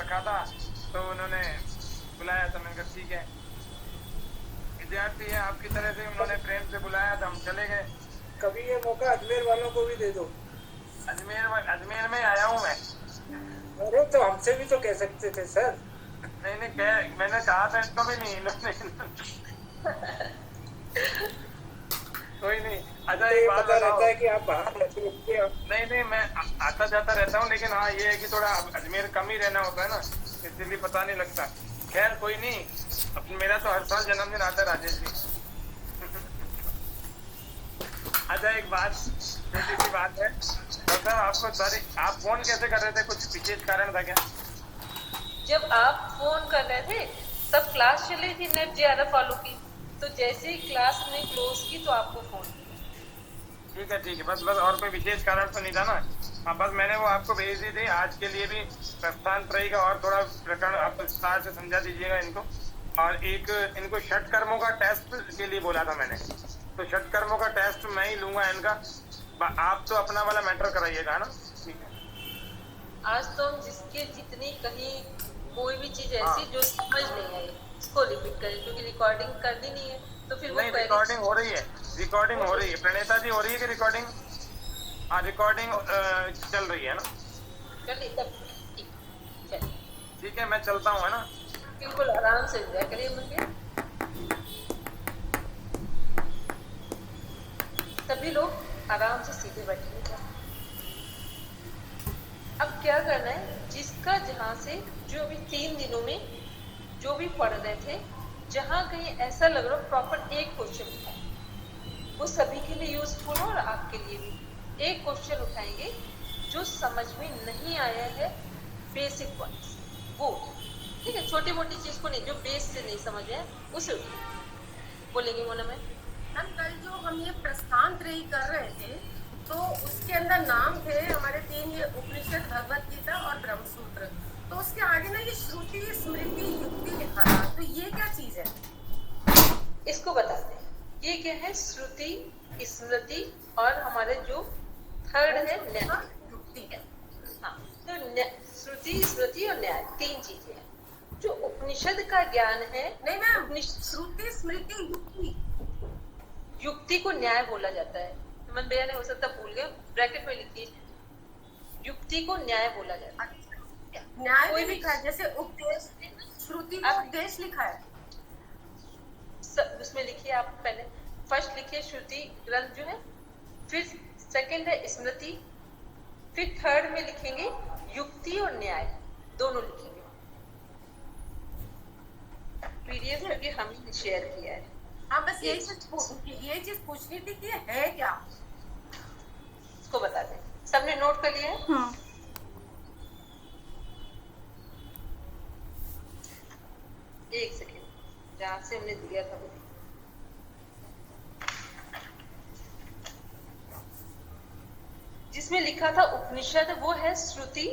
रखा था, तो उन्होंने बुलाया था। मैंने कहा ठीक है, विद्यार्थी है आपकी तरह से, उन्होंने प्रेम से बुलाया था, हम चले गए। कभी ये मौका अजमेर वालों को भी दे दो। अजमेर में आया हूँ मैं। अरे तो हमसे भी तो कह सकते थे सर। नहीं नहीं, मैंने कहा था इनको भी नहीं, इन्होंने कोई नहीं। अच्छा तो एक ये बात पता बताओ। रहता है कि आप बाहर रहते हो। नहीं मैं आता जाता रहता हूँ, लेकिन हाँ ये है कि थोड़ा अजमेर कम ही रहना होता है ना, इसलिए पता नहीं लगता। खैर कोई नहीं, अब मेरा तो हर साल जन्मदिन आता है राजेश जी। अच्छा एक बात, छोटी सी बात है, मतलब आपको सारी, आप फोन कैसे कर रहे थे, कुछ विशेष कारण था क्या? जब आप फोन कर रहे थे तब क्लास चली थी, नेट ज्यादा फॉलो की, तो जैसे ही क्लास ने क्लोज की तो आपको फोन किया। ठीक है, बस और कोई विशेष कारण तो नहीं था ना। हाँ बस मैंने वो आपको भेज दी थी, आज के लिए भी प्रस्थान त्रयी का और थोड़ा प्रकरण आप विस्तार से समझा दीजिएगा इनको। और एक इनको षटकर्मों का टेस्ट के लिए बोला था मैंने, तो षटकर्मों का टेस्ट मैं ही लूंगा इनका, आप तो अपना वाला मैटर कराइएगा ना। ठीक है, आज तो हम जिसके जितनी कहीं कोई भी चीज ऐसी जो समझ नहीं आई उसको रिपीट करें, क्योंकि रिकॉर्डिंग करनी नहीं है तो फिर वो नहीं रिकॉर्डिंग हो रही है, प्रणेता जी हो रही है कि रिकॉर्डिंग? हाँ रिकॉर्डिंग चल रही है ना। चलिए तब ठीक है मैं चलता हूँ, है ना। बिल्कुल आराम से एंजॉय करिए मुझे। सभी लोग आराम से सीधे बैठिएगा। अब क्या करना है, जिसका जहां से जो अभी 3 दिनों में जो भी पढ़ रहे थे, जहां कहीं ऐसा लग रहा हो प्रॉपर एक क्वेश्चन उठाए, वो सभी के लिए यूजफुल हो और आपके लिए भी। एक क्वेश्चन उठाएंगे जो समझ में नहीं आया है, बेसिक पॉइंट्स वो, ठीक है, छोटी मोटी चीज को नहीं, जो बेस से नहीं समझ है उसे बोलेंगे। मोना मैम, कल जो हम ये प्रस्थान त्रयी कर रहे थे, तो उसके अंदर नाम थे हमारे 3, ये उपनिषद, भगवत गीता और ब्रह्मसूत्र। तो उसके आगे ना ये श्रुति स्मृति युक्ति लिखा था, तो ये क्या चीज है? इसको बताते हैं। ये क्या है, श्रुति स्मृति और हमारे जो थर्ड है न्याय, युक्ति है। हाँ, तो श्रुति स्मृति और न्याय 3 चीजें हैं। जो उपनिषद का ज्ञान है, नहीं मैम, श्रुति स्मृति युक्ति, युक्ति को न्याय बोला जाता है। मन भैया ने हो सकता भूल गए, ब्रैकेट में लिखिए, युक्ति को न्याय बोला जाता है। न्याय कोई भी लिखा है, जैसे उपदेश, श्रुति को उपदेश लिखा है, सब उसमें लिखिए। आप पहले फर्स्ट लिखिए श्रुति ग्रंथ जो है, फिर सेकंड है स्मृति, फिर थर्ड में लिखेंगे युक्ति और न्याय, दोनों लिखेंगे। पीडीएफ क्योंकि हमने शेयर किया है। हाँ बस ये चीज पूछनी थी कि है क्या, इसको बता दें। सबने नोट कर लिया है? एक सेकेंड, जहां से हमने दिया था वो, जिसमें लिखा था उपनिषद वो है श्रुति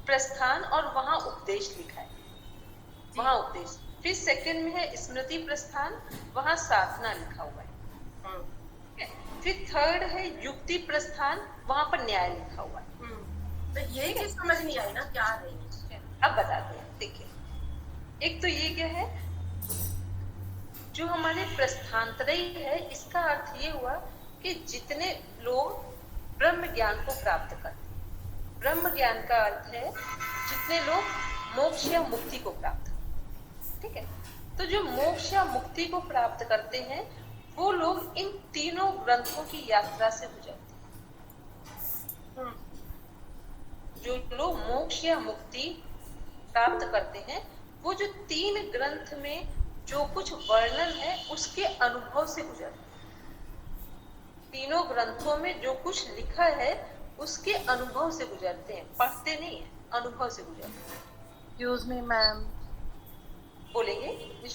प्रस्थान और वहां उपदेश लिखा है, वहां उपदेश। फिर सेकंड में है स्मृति प्रस्थान, वहां साधना लिखा हुआ है। फिर थर्ड है युक्ति प्रस्थान, वहां पर न्याय लिखा हुआ है। तो यही चीज समझ नहीं आई ना क्या है। अब बताते हैं, देखिए। एक तो ये क्या है, जो हमारे प्रस्थानत्रयी है, इसका अर्थ ये हुआ कि जितने लोग ब्रह्म ज्ञान को प्राप्त करते हैं, ब्रह्म ज्ञान का अर्थ है जितने लोग मोक्ष या मुक्ति को प्राप्त करते, ठीक है। तो जो मोक्ष या मुक्ति को प्राप्त करते हैं वो लोग इन तीनों ग्रंथों की यात्रा से गुजरते हैं। जो लोग मोक्ष या मुक्ति प्राप्त करते हैं वो जो 3 ग्रंथ में जो कुछ वर्णन है उसके अनुभव से गुजरते हैं। तीनों ग्रंथों में जो कुछ लिखा है उसके अनुभव से गुजरते हैं, पढ़ते नहीं है, अनुभव से गुजरते हैं। एक्सक्यूज मी मैम, बोलेंगे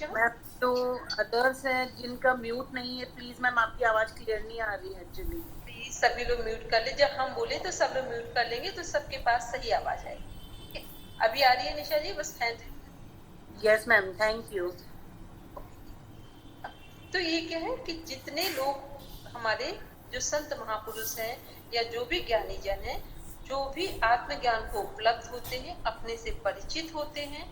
मैम तो अदर्स हैं जिनका म्यूट नहीं है, प्लीज मैम आपकी आवाज क्लियर नहीं आ रही है एक्चुअली। प्लीज सभी लोग म्यूट कर ले, जब हम बोले तो सब लोग म्यूट कर लेंगे तो सबके पास सही आवाज आएगी। अभी आ रही है निशा जी? बस hand. Yes ma'am, thank you. तो ये क्या है कि जितने लोग हमारे जो संत महापुरुष हैं या जो भी ज्ञानी जन हैं जो भी आत्मज्ञान को उपलब्ध होते हैं, अपने से परिचित होते हैं,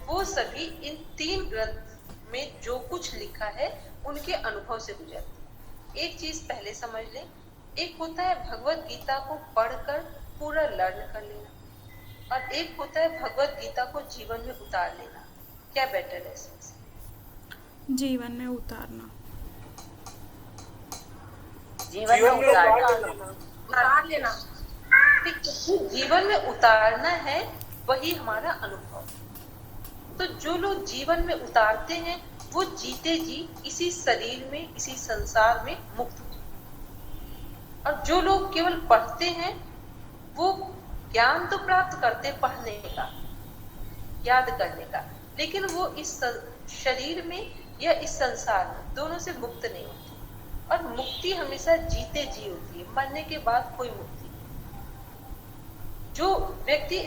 वो सभी इन 3 ग्रंथ में जो कुछ लिखा है उनके अनुभव से गुजरते हैं। एक चीज पहले समझ लें, एक होता है भगवत गीता को पढ़कर पूरा लर्न कर लेना, और एक होता है भगवत गीता को जीवन में उतार लेना। क्या बेटर है इसमें से? जीवन में उतारना। जीवन में उतार लेना। ठीक, जो जीवन में उतारना है वही हमारा अनुभव। तो जो लोग जीवन में उतारते हैं वो जीते जी इसी शरीर में, इसी संसार में मुक्त हो। और जो लोग केवल पढ़ते हैं वो ज्ञान तो प्राप्त करते पढ़ने का, याद करने का, लेकिन वो इस शरीर में या इस संसार में दोनों से मुक्त नहीं होते। और मुक्ति हमेशा जीते जी होती है, मरने के बाद कोई मुक्ति नहीं। जो व्यक्ति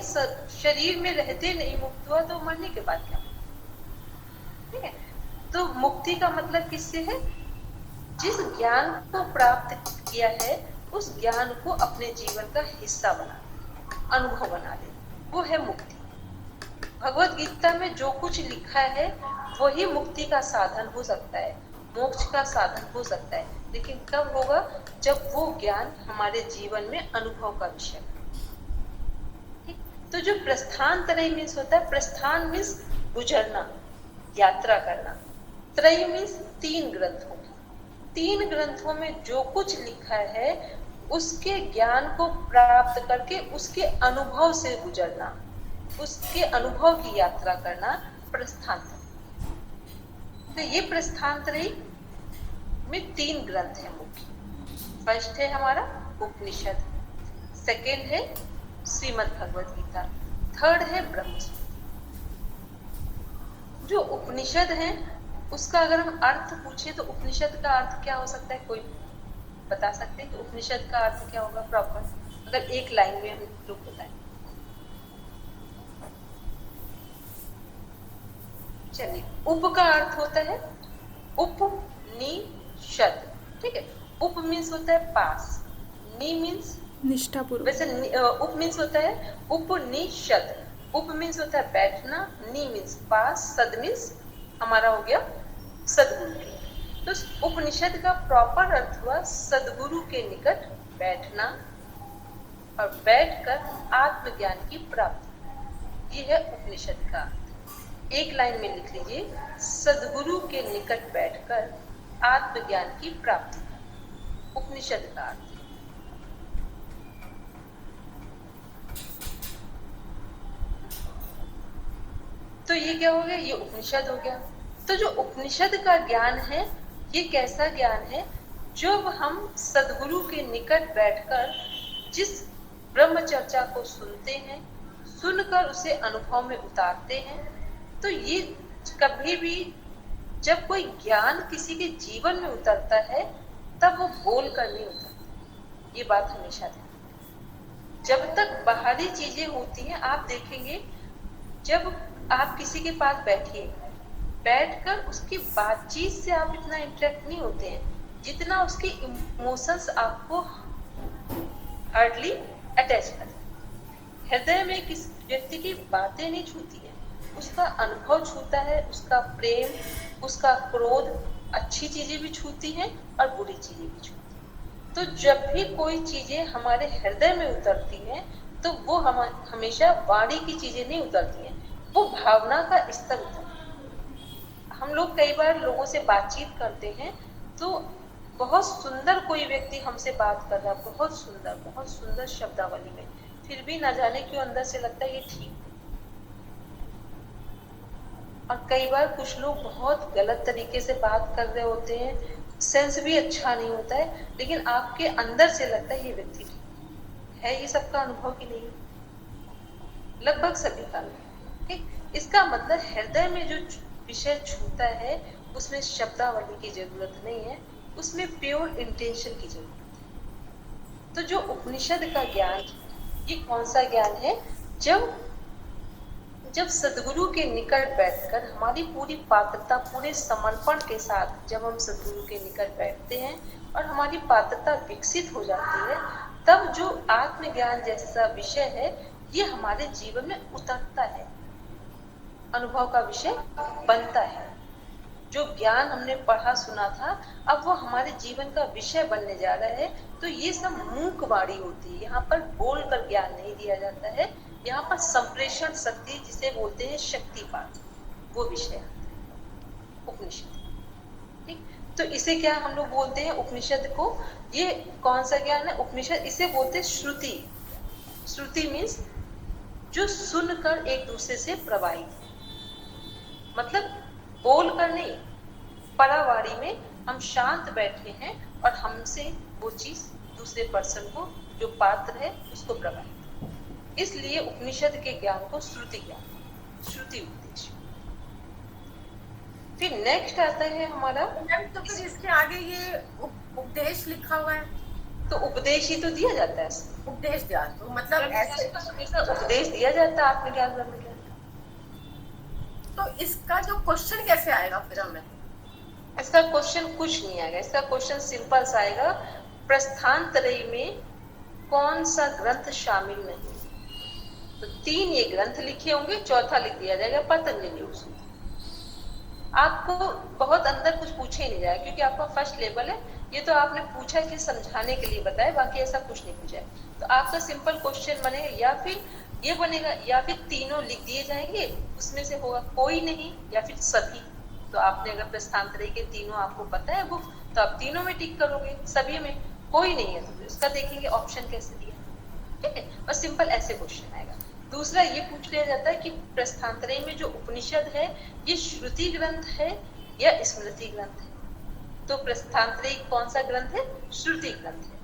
शरीर में रहते नहीं मुक्त हुआ तो मरने के बाद क्या? ठीक है, तो मुक्ति का मतलब किससे है? जिस ज्ञान को प्राप्त किया है उस ज्ञान को अपने जीवन का हिस्सा बना, अनुभव बना ले, वो है मुक्ति। भगवत गीता में जो कुछ लिखा है वही मुक्ति का साधन हो सकता है, मोक्ष का साधन हो सकता है, लेकिन कब होगा? जब वो ज्ञान हमारे जीवन में अनुभव का विषय है। तो जो प्रस्थान त्रयी मीन्स होता है, प्रस्थान मीन्स गुजरना, यात्रा करना। त्रयी मीन्स 3 ग्रंथों में, 3 ग्रंथों में जो कुछ लिखा है उसके ज्ञान को प्राप्त करके उसके अनुभव से गुजरना, उसके अनुभव की यात्रा करना प्रस्थान त्रयी। तो ये प्रस्थान त्रयी में 3 ग्रंथ है मुख्य। फर्स्ट है हमारा उपनिषद, सेकेंड है श्रीमद् भगवत गीता, थर्ड है ब्रह्मसूत्र। जो उपनिषद है उसका अगर हम अर्थ पूछे तो उपनिषद का अर्थ क्या हो सकता है? कोई बता सकते हैं कि उपनिषद का अर्थ क्या होगा प्रॉपर? अगर एक लाइन में हम लोग बताएं। चलिए, उप का अर्थ होता है उपनिषद। ठीक है, उप मीन्स होता है पास, नि मीन्स निष्ठापूर्वक। वैसे उप मीन्स होता है उपनिषद, उप मीन्स होता है बैठना, नि मीन्स पास, सद मीन्स हमारा हो गया सदगुरु के। तो उपनिषद का प्रॉपर अर्थ हुआ सदगुरु के निकट बैठना और बैठकर आत्मज्ञान की प्राप्ति। ये है उपनिषद का अर्थ। एक लाइन में लिख लीजिए, सदगुरु के निकट बैठकर आत्मज्ञान की प्राप्ति, उपनिषद का अर्थ। तो ये क्या हो गया? ये उपनिषद हो गया। तो जो उपनिषद का ज्ञान है ये कैसा ज्ञान है? जब हम सदगुरु के निकट बैठकर जिस ब्रह्म चर्चा को सुनते हैं, सुनकर उसे अनुभव में उतारते हैं, तो ये कभी भी जब कोई ज्ञान किसी के जीवन में उतरता है तब वो बोल कर नहीं उतरता। ये बात हमेशा ध्यान। जब तक बाहरी चीजें होती हैं, आप देखेंगे जब आप किसी के पास बैठिए, बैठकर उसकी बातचीत से आप इतना इंटरेक्ट नहीं होते हैं जितना उसके इमोशंस आपको हार्डली अटैच करते हैं। हृदय में किस व्यक्ति की बातें नहीं छूती है, उसका अनुभव छूता है, उसका प्रेम, उसका क्रोध, अच्छी चीजें भी छूती हैं और बुरी चीजें भी छूती हैं। तो जब भी कोई चीजें हमारे हृदय में उतरती हैं तो वो हम हमेशा वाणी की चीजें नहीं उतरती हैं, वो भावना का स्तर उतरता है। हम लोग कई बार लोगों से बातचीत करते हैं तो बहुत सुंदर कोई व्यक्ति हमसे बात कर रहा है, बहुत सुंदर शब्दावली में, फिर भी ना जाने क्यों अंदर से लगता है ये ठीक। और कई बार कुछ लोग बहुत गलत तरीके से बात कर रहे होते हैं, सेंस भी अच्छा नहीं होता है, लेकिन आपके अंदर से लगता है ये व्यक्ति ठीक है। ये सबका अनुभव की नहीं, लगभग सभी का अनुभव। ठीक, इसका मतलब हृदय में जो विषय छूता है उसमें शब्दावली की जरूरत नहीं है, उसमें प्योर इंटेंशन की जरूरत है। तो जो उपनिषद का ज्ञान, ये कौन सा ज्ञान है? जब सदगुरु के निकट बैठकर हमारी पूरी पात्रता, पूरे समर्पण के साथ जब हम सदगुरु के निकट बैठते हैं और हमारी पात्रता विकसित हो जाती है, तब जो आत्मज्ञान जैसा विषय है ये हमारे जीवन में उतरता है, अनुभव का विषय बनता है। जो ज्ञान हमने पढ़ा सुना था अब वो हमारे जीवन का विषय बनने जा रहा है। तो ये सब मूक वाणी होती है, यहाँ पर बोलकर ज्ञान नहीं दिया जाता है, यहाँ पर संप्रेषण शक्ति जिसे बोलते हैं शक्तिपात, वो विषय उपनिषद। ठीक, तो इसे क्या हम लोग बोलते हैं उपनिषद को, ये कौन सा ज्ञान है उपनिषद, इसे बोलते हैं श्रुति। श्रुति मीन्स जो सुनकर एक दूसरे से प्रवाहित है, मतलब बोलकर नहीं, परावारी में हम शांत बैठे हैं और हमसे वो चीज दूसरे पर्सन को, जो पात्र है, उसको प्रवाहित। इसलिए उपनिषद के ज्ञान को श्रुति ज्ञान, श्रुति उपदेश। फिर नेक्स्ट आता है हमारा, तो फिर इसके आगे ये उपदेश लिखा हुआ है, तो उपदेश ही तो दिया जाता है, उपदेश दिया, तो मतलब ऐसे उपदेश दिया जाता है आत्मज्ञान ब्रह्म ज्ञान। तो इसका जो क्वेश्चन कैसे आएगा फिर हमें? इसका क्वेश्चन कुछ नहीं आएगा, इसका क्वेश्चन सिंपल सा आएगा, प्रस्थानत्रयी में कौन सा ग्रंथ शामिल नहीं। तो 3 ये ग्रंथ लिखे होंगे, चौथा लिख दिया जाएगा पतंजलि उपसूत्र। आपको बहुत अंदर कुछ पूछे ही नहीं जाएगा, क्योंकि आपका फर्स्ट लेवल है, ये तो आपने पूछा कि समझाने के लिए बताया, बाकी ऐसा कुछ नहीं पूछा है। तो आपका सिंपल क्वेश्चन बनेगा, या फिर ये बनेगा, या फिर तीनों लिख दिए जाएंगे, उसमें से होगा कोई नहीं, या फिर सभी। तो आपने अगर प्रस्थानत्रयी के तीनों आपको पता है बुक, तो आप तीनों में टिक करोगे, सभी में कोई नहीं है तो उसका देखेंगे ऑप्शन कैसे दिया। ठीक है, और सिंपल ऐसे क्वेश्चन आएगा। दूसरा ये पूछ लिया जाता है कि प्रस्थानत्रयी में जो उपनिषद है ये श्रुति ग्रंथ है या स्मृति ग्रंथ है। तो प्रस्थानत्रयी कौन सा ग्रंथ है, श्रुति ग्रंथ है।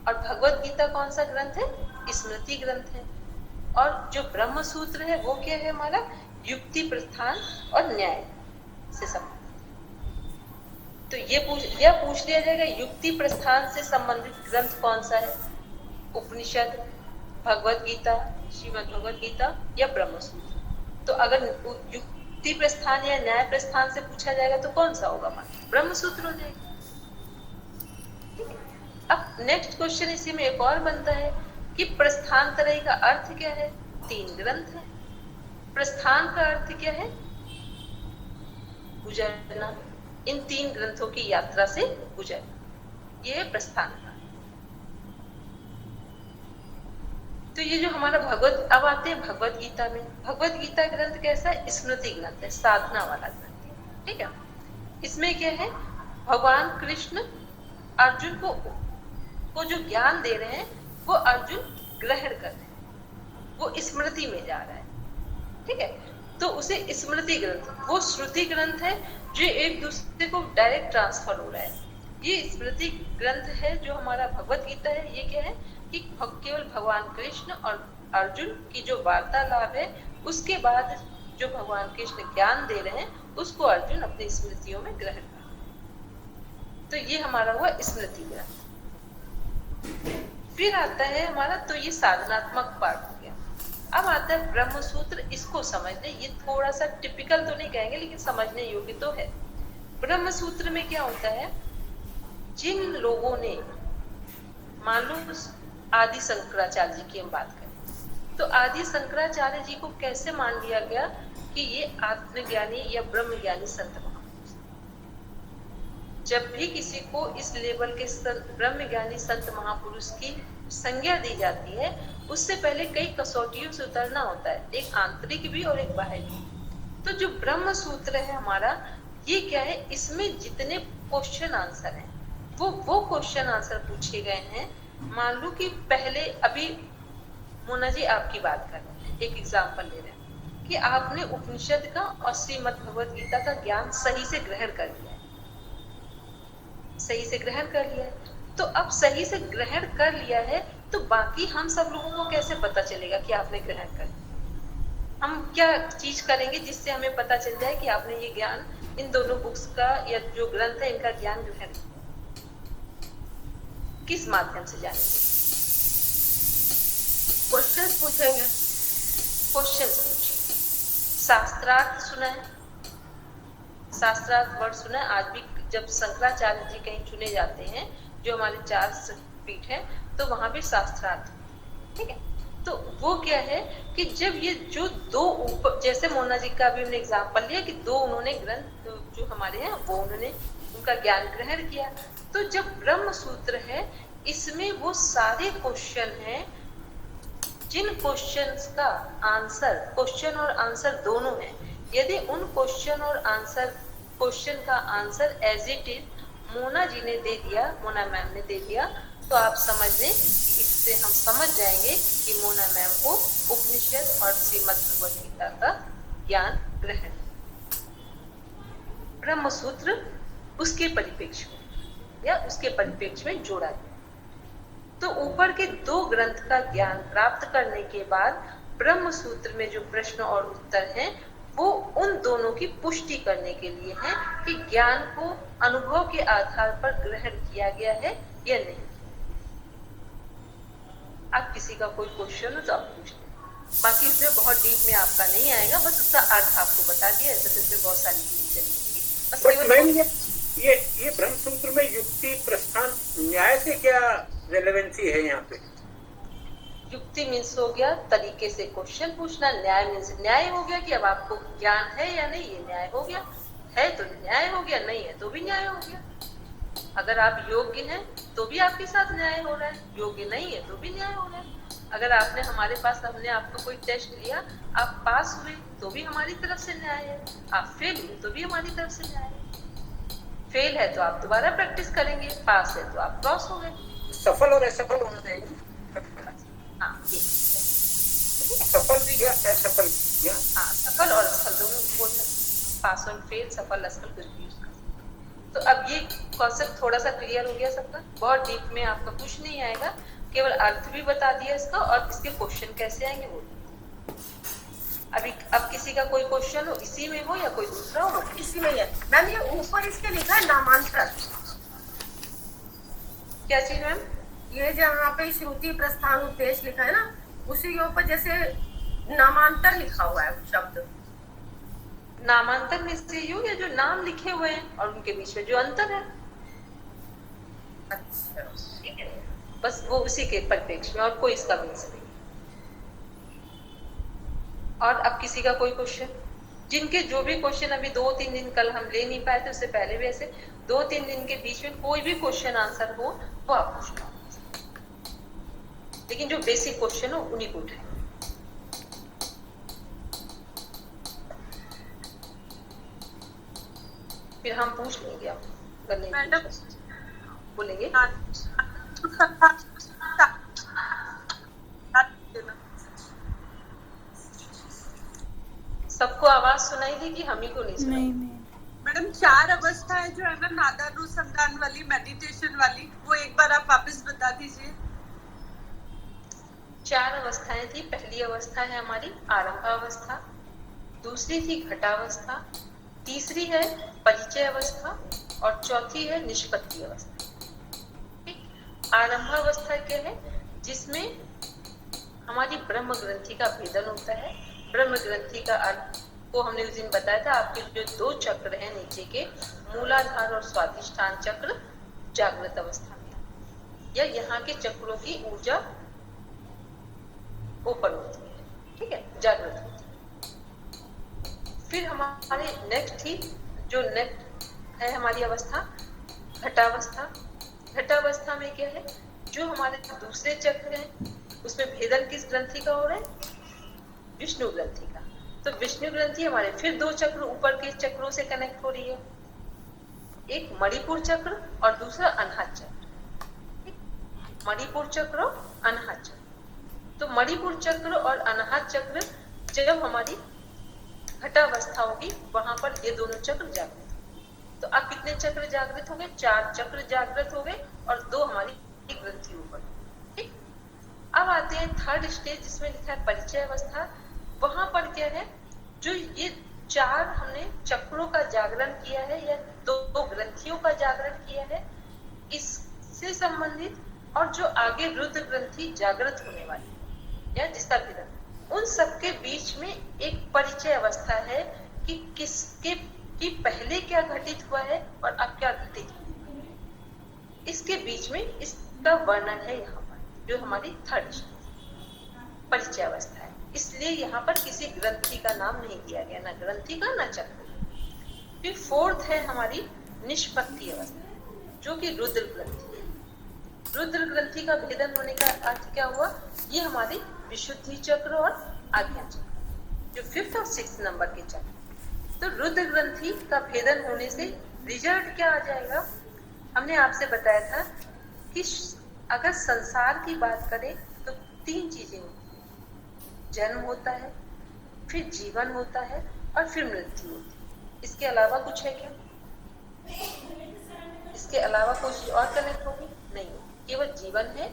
और भगवत गीता कौन सा ग्रंथ है, स्मृति ग्रंथ है। और जो ब्रह्म सूत्र है वो क्या है हमारा, युक्ति प्रस्थान और न्याय से संबंधित। तो ये पूछ लिया जाएगा युक्ति प्रस्थान से संबंधित ग्रंथ कौन सा है, उपनिषद, भगवत गीता, श्रीमद् भगवत गीता या ब्रह्म सूत्र। तो अगर युक्ति प्रस्थान या न्याय प्रस्थान से पूछा जाएगा तो कौन सा होगा, ब्रह्म सूत्र हो जाएगा। अब नेक्स्ट क्वेश्चन इसी में एक और बनता है कि प्रस्थानत्रयी का अर्थ क्या है, 3 ग्रंथ है। प्रस्थान का अर्थ क्या है, गुजरना, इन 3 ग्रंथों की यात्रा से गुजरना, ये है प्रस्थान का। तो ये जो हमारा अब आते हैं भगवत गीता में। भगवत गीता ग्रंथ कैसा है, स्मृति ग्रंथ है, साधना वाला ग्रंथ है। ठीक है, इसमें क्या है, भगवान कृष्ण अर्जुन को जो ज्ञान दे रहे हैं वो अर्जुन ग्रहण कर रहे हैं, वो स्मृति में जा रहा है। ठीक है, तो उसे स्मृति ग्रंथ, वो श्रुति ग्रंथ है जो एक दूसरे को डायरेक्ट ट्रांसफर हो रहा है। ये स्मृति ग्रंथ है जो हमारा भगवत गीता है, ये क्या है कि केवल भगवान कृष्ण और अर्जुन की जो वार्तालाप है, उसके बाद जो भगवान कृष्ण ज्ञान दे रहे हैं उसको अर्जुन अपनी स्मृतियों में ग्रहण कर रहे हैं। तो ये हमारा हुआ स्मृति ग्रंथ। फिर आता है हमारा, तो ये साधनात्मक पार्ट हो गया। अब आता है ब्रह्म सूत्र, इसको समझने, ये थोड़ा सा टिपिकल तो नहीं कहेंगे लेकिन समझने योग्य तो है। ब्रह्म सूत्र में क्या होता है, जिन लोगों ने, मान लो आदि शंकराचार्य जी की हम बात करें, तो आदि शंकराचार्य जी को कैसे मान लिया गया कि ये आत्मज्ञानी या ब्रह्म ज्ञानी संत महापुरुष। जब भी किसी को इस लेवल के ब्रह्म ज्ञानी संत महापुरुष की संज्ञा दी जाती है, उससे पहले कई कसौटियों से उतरना होता है, एक आंतरिक भी और एक बाहरी भी। तो जो ब्रह्म सूत्र है हमारा, ये क्या है, इसमें जितने क्वेश्चन आंसर हैं वो क्वेश्चन आंसर पूछे गए हैं। मान लो कि पहले, अभी मोना जी आपकी बात कर रहे हैं, एक एग्जाम्पल ले रहे हैं कि आपने उपनिषद का और श्रीमद् भगवत गीता का ज्ञान सही से ग्रहण कर लिया है, सही से ग्रहण कर लिया है। तो अब सही से ग्रहण कर लिया है तो बाकी हम सब लोगों को कैसे पता चलेगा कि आपने ग्रहण कर लिया? हम क्या चीज करेंगे जिससे हमें पता चल जाए कि आपने ये ज्ञान, इन दोनों बुक्स का या जो ग्रंथ है इनका ज्ञान ग्रहण किया? किस माध्यम से जानेंगे? क्वेश्चन पूछेंगे, क्वेश्चन पूछेंगे। शास्त्रार्थ सुना है, शास्त्रार्थ वर्ड सुना है। आज भी जब शंकराचार्य जी कहीं चुने जाते हैं, जो हमारे 4 पीठ है, तो वहां भी शास्त्रार्थ, ठीक है। तो वो क्या है कि जब ये जो दो ऊपर, जैसे मोना जी का भी हमने एग्जाम्पल लिया कि दो उन्होंने ग्रंथ जो हमारे हैं वो उन्होंने उनका ज्ञान ग्रहण किया, तो जब ब्रह्म सूत्र है इसमें वो सारे क्वेश्चन हैं जिन क्वेश्चंस का आंसर, क्वेश्चन और आंसर दोनों है, यदि उन क्वेश्चन और आंसर, क्वेश्चन का answer as it is Mona ji ने दे दिया, मोना मैम ने दे दिया, तो आप समझ लें कि इससे हम समझ जाएंगे कि मोना मैम को उपनिषद और श्रीमद् भगवद गीता का ज्ञान ग्रहण। ब्रह्म सूत्र उसके परिप्रेक्ष्य में या उसके परिप्रेक्ष्य में जोड़ा गया। तो ऊपर के दो ग्रंथ का ज्ञान प्राप्त करने के बाद ब्रह्म सूत्र में जो प्रश्न और उत्तर हैं वो उन दोनों की पुष्टि करने के लिए है कि ज्ञान को अनुभव के आधार पर ग्रहण किया गया है या नहीं। आप किसी का कोई क्वेश्चन हो तो आप पूछ लें, बाकी इसमें बहुत डीप में आपका नहीं आएगा, बस उसका अर्थ आपको बता दिया, ऐसे इसमें बहुत सारी चीजें चलेंगी। बस केवल ये ब्रह्म सूत्र में युक्ति प्रस्थान न्याय से क्या रेलेवेंसी है यहाँ पे? युक्ति मीन्स हो गया तरीके से क्वेश्चन पूछना, न्याय मीन्स न्याय हो गया कि अब आपको ज्ञान है या नहीं, ये न्याय हो गया, है तो न्याय हो गया, नहीं है तो भी न्याय हो गया। अगर आप योग्य हैं तो भी आपके साथ न्याय हो रहा है, योग्य नहीं है तो भी न्याय हो रहा है। अगर आपने हमारे पास, हमने आपको कोई टेस्ट लिया, आप पास हुए तो भी हमारी तरफ से न्याय है, आप फेल हुए तो भी हमारी तरफ से न्याय है। फेल है तो आप दोबारा प्रैक्टिस करेंगे, पास है तो आप क्रॉस हो गए। सफल और असफल होना चाहिए। हाँ, ये सफल भी या असफल, हाँ, सफल और असफल दोनों बोल सकते, पास और फेल, सफल असफल कुछ भी यूज कर सकते। तो अब ये कॉन्सेप्ट थोड़ा सा क्लियर हो गया सबका, बहुत डीप में आपका कुछ नहीं आएगा, केवल अर्थ भी बता दिया इसका और इसके क्वेश्चन कैसे आएंगे वो। अभी अब किसी का कोई क्वेश्चन हो इसी में हो या कोई दूसरा हो? इसी में है मैम। ये ऊपर इसके लिखा है नामांतर, क्या चीज मैम? ये जहाँ पे श्रुति प्रस्थान उपदेश लिखा है ना, उसी के ऊपर जैसे नामांतर लिखा हुआ है शब्द। नामांतर में से यू या जो नाम लिखे हुए हैं और उनके बीच में जो अंतर है। अच्छा, ठीक है, बस वो उसी के परिप्रेक्ष्य में, और कोई इसका मीन्स नहीं। और अब किसी का कोई क्वेश्चन, जिनके जो भी क्वेश्चन अभी 2-3 दिन कल हम ले नहीं पाए थे, उससे पहले भी ऐसे 2-3 दिन के बीच में कोई भी क्वेश्चन आंसर हो वो आप पूछ लो, लेकिन जो बेसिक क्वेश्चन हो उन्हीं को उठाए। फिर हम पूछ लेंगे, आप अगर नहीं बोलेंगे। सबको आवाज सुनाई देगी, हम ही को नहीं सुनाई? नहीं। मैडम 4 अवस्थाएं जो है ना नादानुसंधान वाली, मेडिटेशन वाली, वो एक बार आप वापस बता दीजिए। 4 अवस्थाएं थी। पहली अवस्था है हमारी आरंभावस्था, दूसरी थी घटावस्था, तीसरी है परिचय अवस्था और चौथी है निष्पत्ति अवस्था। आरंभावस्था क्या है? जिसमें हमारी ब्रह्म ग्रंथि का भेदन होता है। ब्रह्म ग्रंथि का अर्थ को हमने उस दिन बताया था, आपके जो 2 चक्र हैं नीचे के, मूलाधार और स्वाधिष्ठान चक्र जागृत अवस्था में, या यहाँ के चक्रों की ऊर्जा ओपन होती है, ठीक है, जागृत होती है। फिर हमारे नेक्स्ट थी, जो नेक्स्ट है हमारी अवस्था घटावस्था। घटावस्था में क्या है? जो हमारे दूसरे चक्र हैं उसमें भेदन किस ग्रंथि का हो रहा है? विष्णु ग्रंथि का। तो विष्णु ग्रंथि हमारे फिर 2 चक्र ऊपर के चक्रों से कनेक्ट हो रही है, एक मणिपुर चक्र और दूसरा अनाहत चक्र। मणिपुर चक्र और अनाहत चक्र। तो मणिपुर चक्र और अनाहत चक्र जब हमारी घटावस्था होगी वहां पर ये दोनों चक्र जागृत होंगे। तो अब कितने चक्र जागृत हो गए? 4 चक्र जागृत हो गए और 2 हमारी ग्रंथि ऊपर। ठीक, अब आते हैं थर्ड स्टेज जिसमें लिखा है परिचय अवस्था। वहां पर क्या है? जो ये 4 हमने चक्रों का जागरण किया है या 2 ग्रंथियों का जागरण किया है, इससे संबंधित और जो आगे रुद्र ग्रंथि जागृत होने वाली है या जिसका भेदन, उन सबके बीच में एक परिचय अवस्था है कि किसके की पहले क्या घटित हुआ है और अब क्या घटित हुआ है। इसके बीच में इस का वर्णन है यहाँ पर, जो हमारी थर्ड परिचय अवस्था है। इसलिए यहाँ पर किसी ग्रंथि का नाम नहीं दिया गया, ना ग्रंथि का ना चक्र। फिर फोर्थ है हमारी निष्पत्ति अवस्था, जो कि रुद्र ग्रंथि है। रुद्र ग्रंथि का भेदन होने का अर्थ क्या हुआ? ये हमारे विशुद्धि चक्र और आज्ञा चक्र, जो 5th और 6th नंबर के चक्र। तो रुद्र ग्रंथि का भेदन होने से रिजल्ट क्या आ जाएगा? हमने आपसे बताया था कि अगर संसार की बात करें तो 3 चीजें होती हैं। जन्म होता है, फिर जीवन होता है और फिर मृत्यु होती है। इसके अलावा कुछ है क्या? इसके अलावा कुछ और कनेक्ट होगी? नहीं, केवल जीवन है,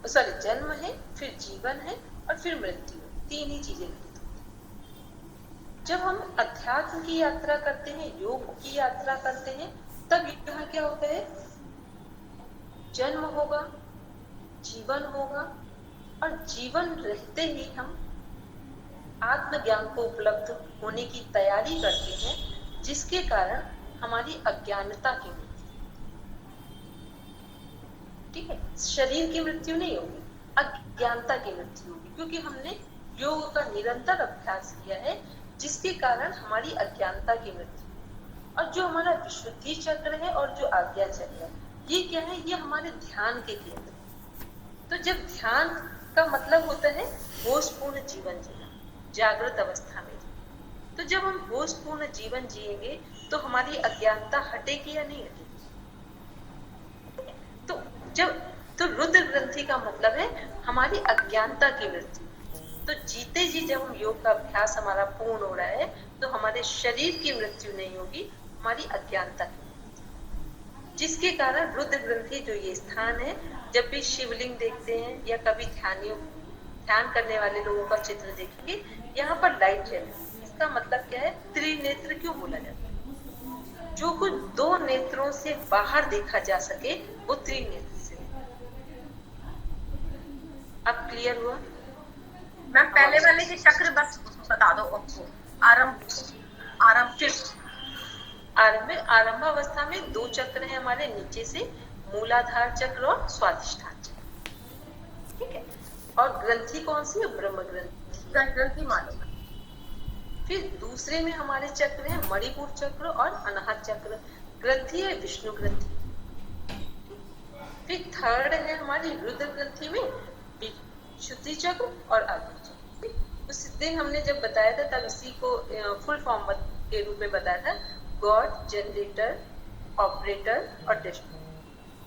सॉरी जन्म है, फिर जीवन है और फिर मृत्यु है। 3 ही चीजें घटित होती हैं। जब हम अध्यात्म की यात्रा करते हैं, योग की यात्रा करते हैं, तब यहाँ क्या होता है? जन्म होगा, जीवन होगा और जीवन रहते ही हम आत्मज्ञान को उपलब्ध होने की तैयारी करते हैं, जिसके कारण हमारी अज्ञानता की मृत्यु, ठीक है, शरीर की मृत्यु नहीं होगी, अज्ञानता की मृत्यु होगी, क्योंकि हमने योग का निरंतर अभ्यास किया है, जिसके कारण हमारी अज्ञानता की मृत्यु। और जो हमारा विशुद्धि चक्र है और जो आज्ञा चक्र है, ये क्या है? ये हमारे ध्यान के केंद्र। तो जब ध्यान का मतलब होता है होशपूर्ण जीवन जीना, जागृत अवस्था में। तो जब हम होशपूर्ण जीवन जिएंगे तो हमारी अज्ञानता हटेगी या नहीं हटेगी? तो रुद्र ग्रंथि का मतलब है हमारी अज्ञानता की मृत्यु। तो जीते जी जब हम योग का अभ्यास हमारा पूर्ण हो रहा है, तो हमारे शरीर की मृत्यु नहीं होगी, हमारी अज्ञानता की मृत्यु। जिसके कारण रुद्र ग्रंथि जो ये स्थान है, जब भी शिवलिंग देखते हैं या कभी ध्यान करने वाले लोगों का चित्र देखेंगे, यहाँ पर लाइट जल रही है। इसका मतलब क्या है? त्रिनेत्र क्यों बोला जाता है? जो कुछ 2 नेत्रों से बाहर देखा जा सके, वो त्रिनेत्र से। अब क्लियर हुआ? मैम पहले वाले के चक्र बस बता दो आपको। आरंभ अवस्था में 2 चक्र हैं हमारे नीचे से, मूलाधार चक्र और स्वादिष्ठान चक्र, ठीक है। और ग्रंथि कौन सी है? ब्रह्म ग्रंथि मालूम है। फिर दूसरे में हमारे चक्र है मणिपुर चक्र और अनाहत चक्र। ग्रंथि है विष्णु ग्रंथि। फिर थर्ड है हमारी रुद्र ग्रंथि में विशुद्धि चक्र और आज्ञा चक्र। उस दिन हमने जब बताया था तब इसी को फुल फॉर्म के रूप में बताया था, गॉड, जनरेटर, ऑपरेटर और डेस्टिनी,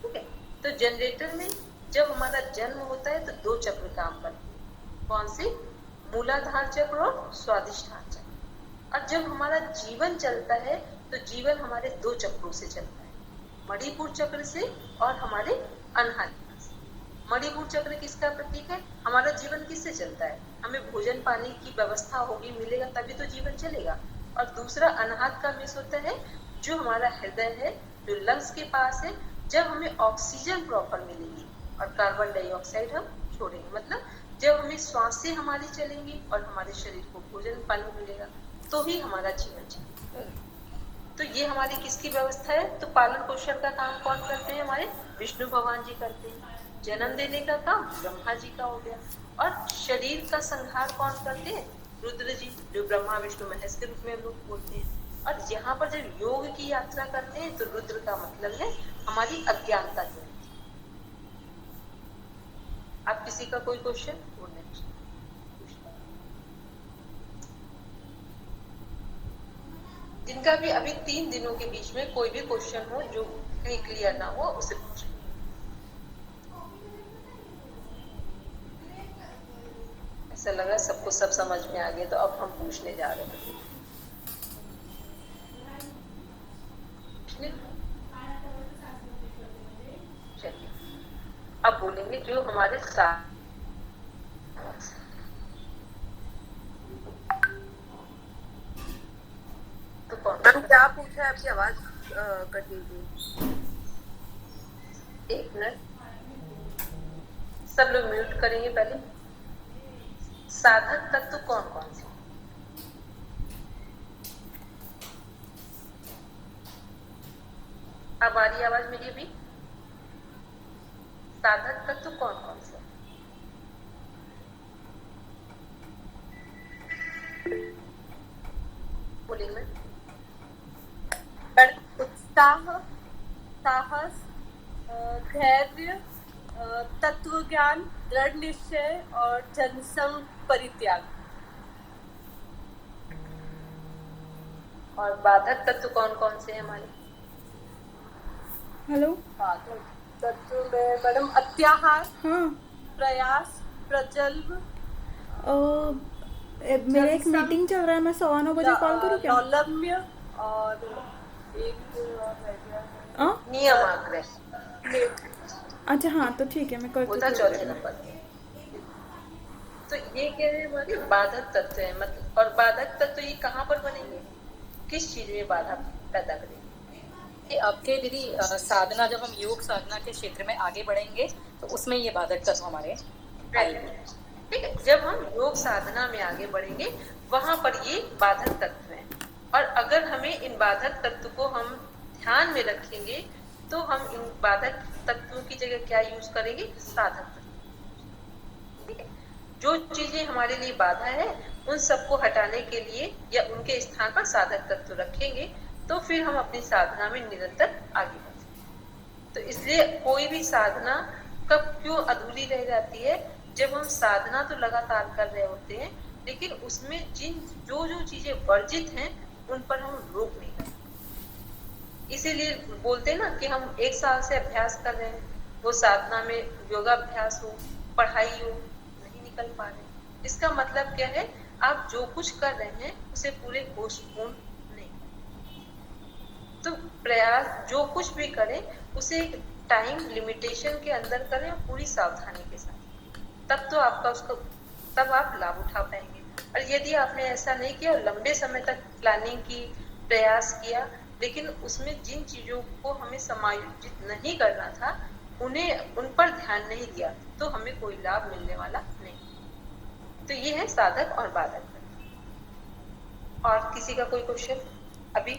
ठीक है। तो जनरेटर में जब हमारा जन्म होता है तो 2 चक्र काम करते हैं। कौन से? मूलाधार चक्र और स्वादिष्ठान चक्र। और जब हमारा जीवन चलता है तो जीवन हमारे 2 चक्रों से चलता है, मणिपुर चक्र से और हमारे अनाहत से। मणिपुर चक्र किसका प्रतीक है? हमारा जीवन किससे चलता है? हमें भोजन पानी की व्यवस्था होगी, मिलेगा तभी तो जीवन चलेगा। और दूसरा अनाहत का मिस होता है, जो हमारा हृदय है, जो लंग्स के पास है। जब हमें ऑक्सीजन प्रॉपर मिलेगी और कार्बन डाइऑक्साइड हम छोड़ेंगे, मतलब जब हमें श्वास से हमारी चलेंगी और हमारे शरीर को भोजन पानी मिलेगा, तो ही हमारा जीवन चलेगा। तो ये हमारी किसकी व्यवस्था है? तो पालन पोषण का काम कौन करते हैं? हमारे विष्णु भगवान जी करते हैं। जन्म देने का काम ब्रह्मा जी का हो गया। और शरीर का संहार कौन करते हैं? रुद्र जी, जो ब्रह्मा विष्णु महेश के रूप में हम लोग बोलते हैं। और यहाँ पर जब योग की यात्रा करते हैं तो रुद्र का मतलब है हमारी अज्ञानता की। आप किसी का कोई क्वेश्चन? जिनका भी अभी 3 दिनों के बीच में कोई भी क्वेश्चन हो जो कहीं क्लियर ना हो, उसे पूछें। ऐसा लग रहा है सबको सब समझ में आ गया, तो अब हम पूछने जा रहे हैं। चलिए अब बोलेंगे जो हमारे साथ। तो कौन क्या पूछा है? आपकी आवाज कटी थी। 1 मिनट, सब लोग म्यूट करेंगे पहले। साधक तत्व कौन कौन से? अब आ रही आवाज मेरी? अभी साधक तत्व कौन कौन से? बोलिए मैं। उत्साह, साहस, धैर्य, तत्व ज्ञान, दृढ़ निश्चय और जनसंग परित्याग। और बाधक तत्व कौन कौन से हैं हमारे? हेलो। बाधक तत्व में मैडम अत्याहार, हाँ, प्रयास, प्रजल्भ, मेरा एक मीटिंग चल रहा है, मैं 9:15 कॉल करूँ क्या? लौलम्य और एक और रह गया है। नियम आग्रह। अच्छा हाँ, तो ठीक है, मैं वो था करती चौथे हूँ। नंबर। तो ये क्या है हमारे बाधक तत्व है, मतलब। और बाधक तत्व ये कहाँ पर बनेंगे, किस चीज में बाधा पैदा करेंगे? आपके दीदी साधना, जब हम योग साधना के क्षेत्र में आगे बढ़ेंगे तो उसमें ये बाधक तत्व हमारे आएंगे। ठीक है, जब हम योग साधना में आगे बढ़ेंगे वहां पर ये बाधक तत्व हैं। और अगर हमें इन बाधक तत्व को हम ध्यान में रखेंगे तो हम इन बाधक तत्वों की जगह क्या यूज करेंगे? साधक तत्व। ठीक है, जो चीजें हमारे लिए बाधा है उन सबको हटाने के लिए या उनके स्थान पर साधक तत्व रखेंगे तो फिर हम अपनी साधना में निरंतर आगे बढ़ेंगे। तो इसलिए कोई भी साधना कब क्यों अधूरी रह जाती है? जब हम साधना तो लगातार कर रहे होते हैं लेकिन उसमें जो चीजें वर्जित हैं उन पर हम रोक नहीं करते। इसीलिए बोलते हैं ना कि हम 1 साल से अभ्यास कर रहे हैं, वो साधना में योगाभ्यास हो, पढ़ाई हो, नहीं निकल पा रहे। इसका मतलब क्या है? आप जो कुछ कर रहे हैं उसे पूरे होशपूर्ण नहीं। तो प्रयास जो कुछ भी करें उसे एक टाइम लिमिटेशन के अंदर करें और पूरी सावधानी के साथ, तब तो आपका उसको तब आप लाभ उठा पाएंगे। और यदि आपने ऐसा नहीं किया, लंबे समय तक प्लानिंग की, प्रयास किया, लेकिन उसमें जिन चीजों को हमें समायोजित नहीं करना था उन पर ध्यान नहीं दिया तो हमें कोई लाभ मिलने वाला नहीं। तो ये है साधक और बाधक। और किसी का कोई क्वेश्चन अभी?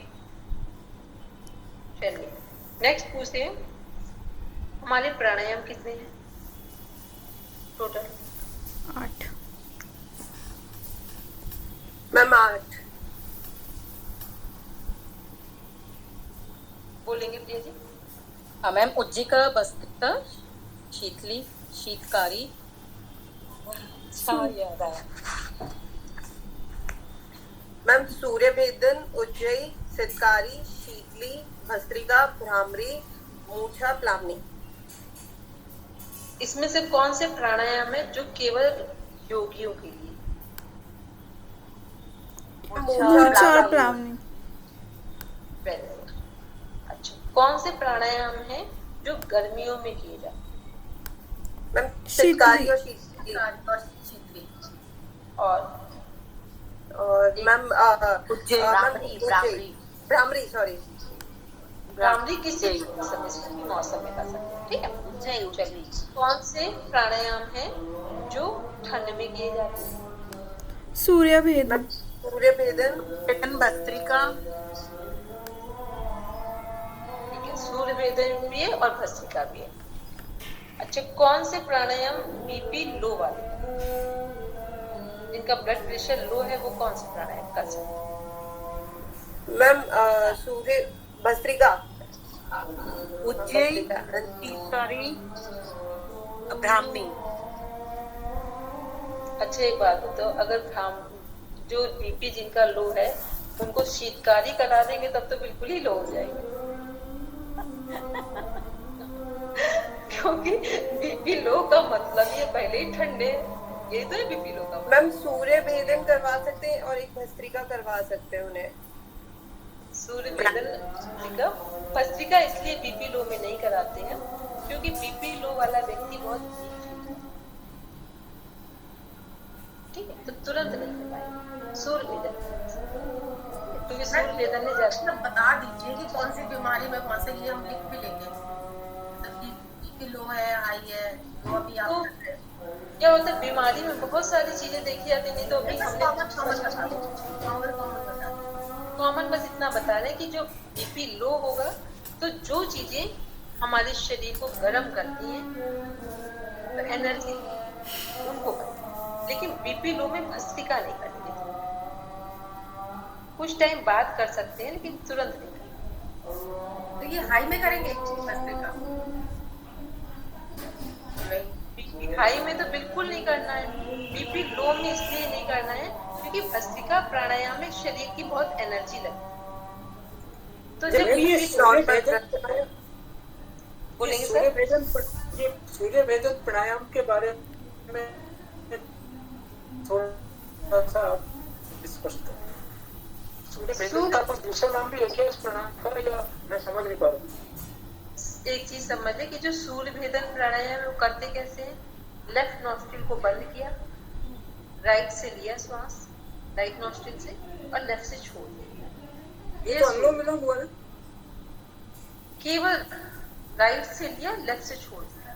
चलिए नेक्स्ट पूछते हैं, हमारे प्राणायाम कितने हैं टोटल? 8। मैम 8। बोलेंगे प्रिया जी? हाँ मैम, उज्जिका, भस्त्रिका, शीतली, शीतकारी, मैम सूर्य भेदन, उज्जयी, सिद्धकारी, शीतली, भस्त्रिका, भ्रामरी, मूर्छा, प्लावनी। इसमें से कौन से प्राणायाम है जो केवल योगियों के लिए? मूर्छा और प्लावनी। अच्छा, कौन से प्राणायाम है जो गर्मियों में किए जाते? मैम सिद्धकारी और शीतली। और मैम भ्रामरी, सॉरी भ्रामरी किसी मौसम में कर सकते हैं। ठीक है, चलिए कौन से प्राणायाम है जो ठंड में किए जाते हैं? सूर्य भेदन। सूर्य भेदन, भस्त्रिका। ठीक है, सूर्य भेदन भी है और भस्त्रिका भी है। अच्छा, कौन से प्राणायाम बीपी लो वाले, जिनका ब्लड प्रेशर लो है, वो कौन से प्राणायाम कर सकते हैं? मैम सूर्य, भस्त्रिका, उज्जयी, शीतकारी, ब्राह्मणी। अच्छा एक बात बताओ, अगर जो बीपी जिनका लो है उनको शीतकारी करा देंगे तब तो बिल्कुल ही लो हो जाएंगे क्योंकि बीपी लो का मतलब ये पहले ही ठंडे है, यही तो है बीपी लो का मतलब। मैम सूर्य भेदन करवा सकते हैं और एक भस्त्रिका करवा सकते हैं उन्हें। सूर्य भेदन भस्त्रिका इसलिए बीपी लो में नहीं कराते हैं क्योंकि बीपी लो वाला व्यक्ति बहुत ठीक है, तो तुरंत नहीं कर पाएगा सूर्य भेदन, क्योंकि सूर्य भेदन ने ज्यादा। बता दीजिए कि कौन सी बीमारी में कौन से, ये हम लिख भी लेंगे। बीपी लो है, हाई है, जो अभी आप क्या होता है बीमारी में बहुत सारी चीजें देखी जाती, नहीं तो अभी हमने कॉमन बस इतना बता रहे हैं कि जो बीपी लो होगा तो जो चीजें हमारे शरीर को गर्म करती हैं, तो एनर्जी उनको करती है। लेकिन बीपी लो में भस्त्रिका नहीं करती, कुछ टाइम बाद कर सकते हैं लेकिन तुरंत नहीं करते। तो ये हाई में करेंगे भस्त्रिका? बीपी हाई में तो बिल्कुल नहीं करना है, बीपी लो में इसलिए नहीं करना है क्योंकि भस्त्रिका प्राणायाम में शरीर की बहुत एनर्जी लगती है। तो जब ये बोलेंगे सर, सूर्य भेदन प्राणायाम के बारे में थोड़ा सा स्पष्ट करें। सूर्य भेदन का कोई दूसरा नाम भी है क्या इस प्राणायाम का, या मैं समझ नहीं पा रहा हूँ? एक चीज समझ ले कि जो सूर्य भेदन प्राणायाम वो करते कैसे हैं, लेफ्ट नॉस्ट्रिल को बंद किया, राइट से लिया श्वास, राइट नॉस्ट्रिल से, और लेफ्ट से छोड़ दिया। ये तो अनुलोम विलोम हुआ ना? केवल राइट से लिया, लेफ्ट से छोड़ दिया,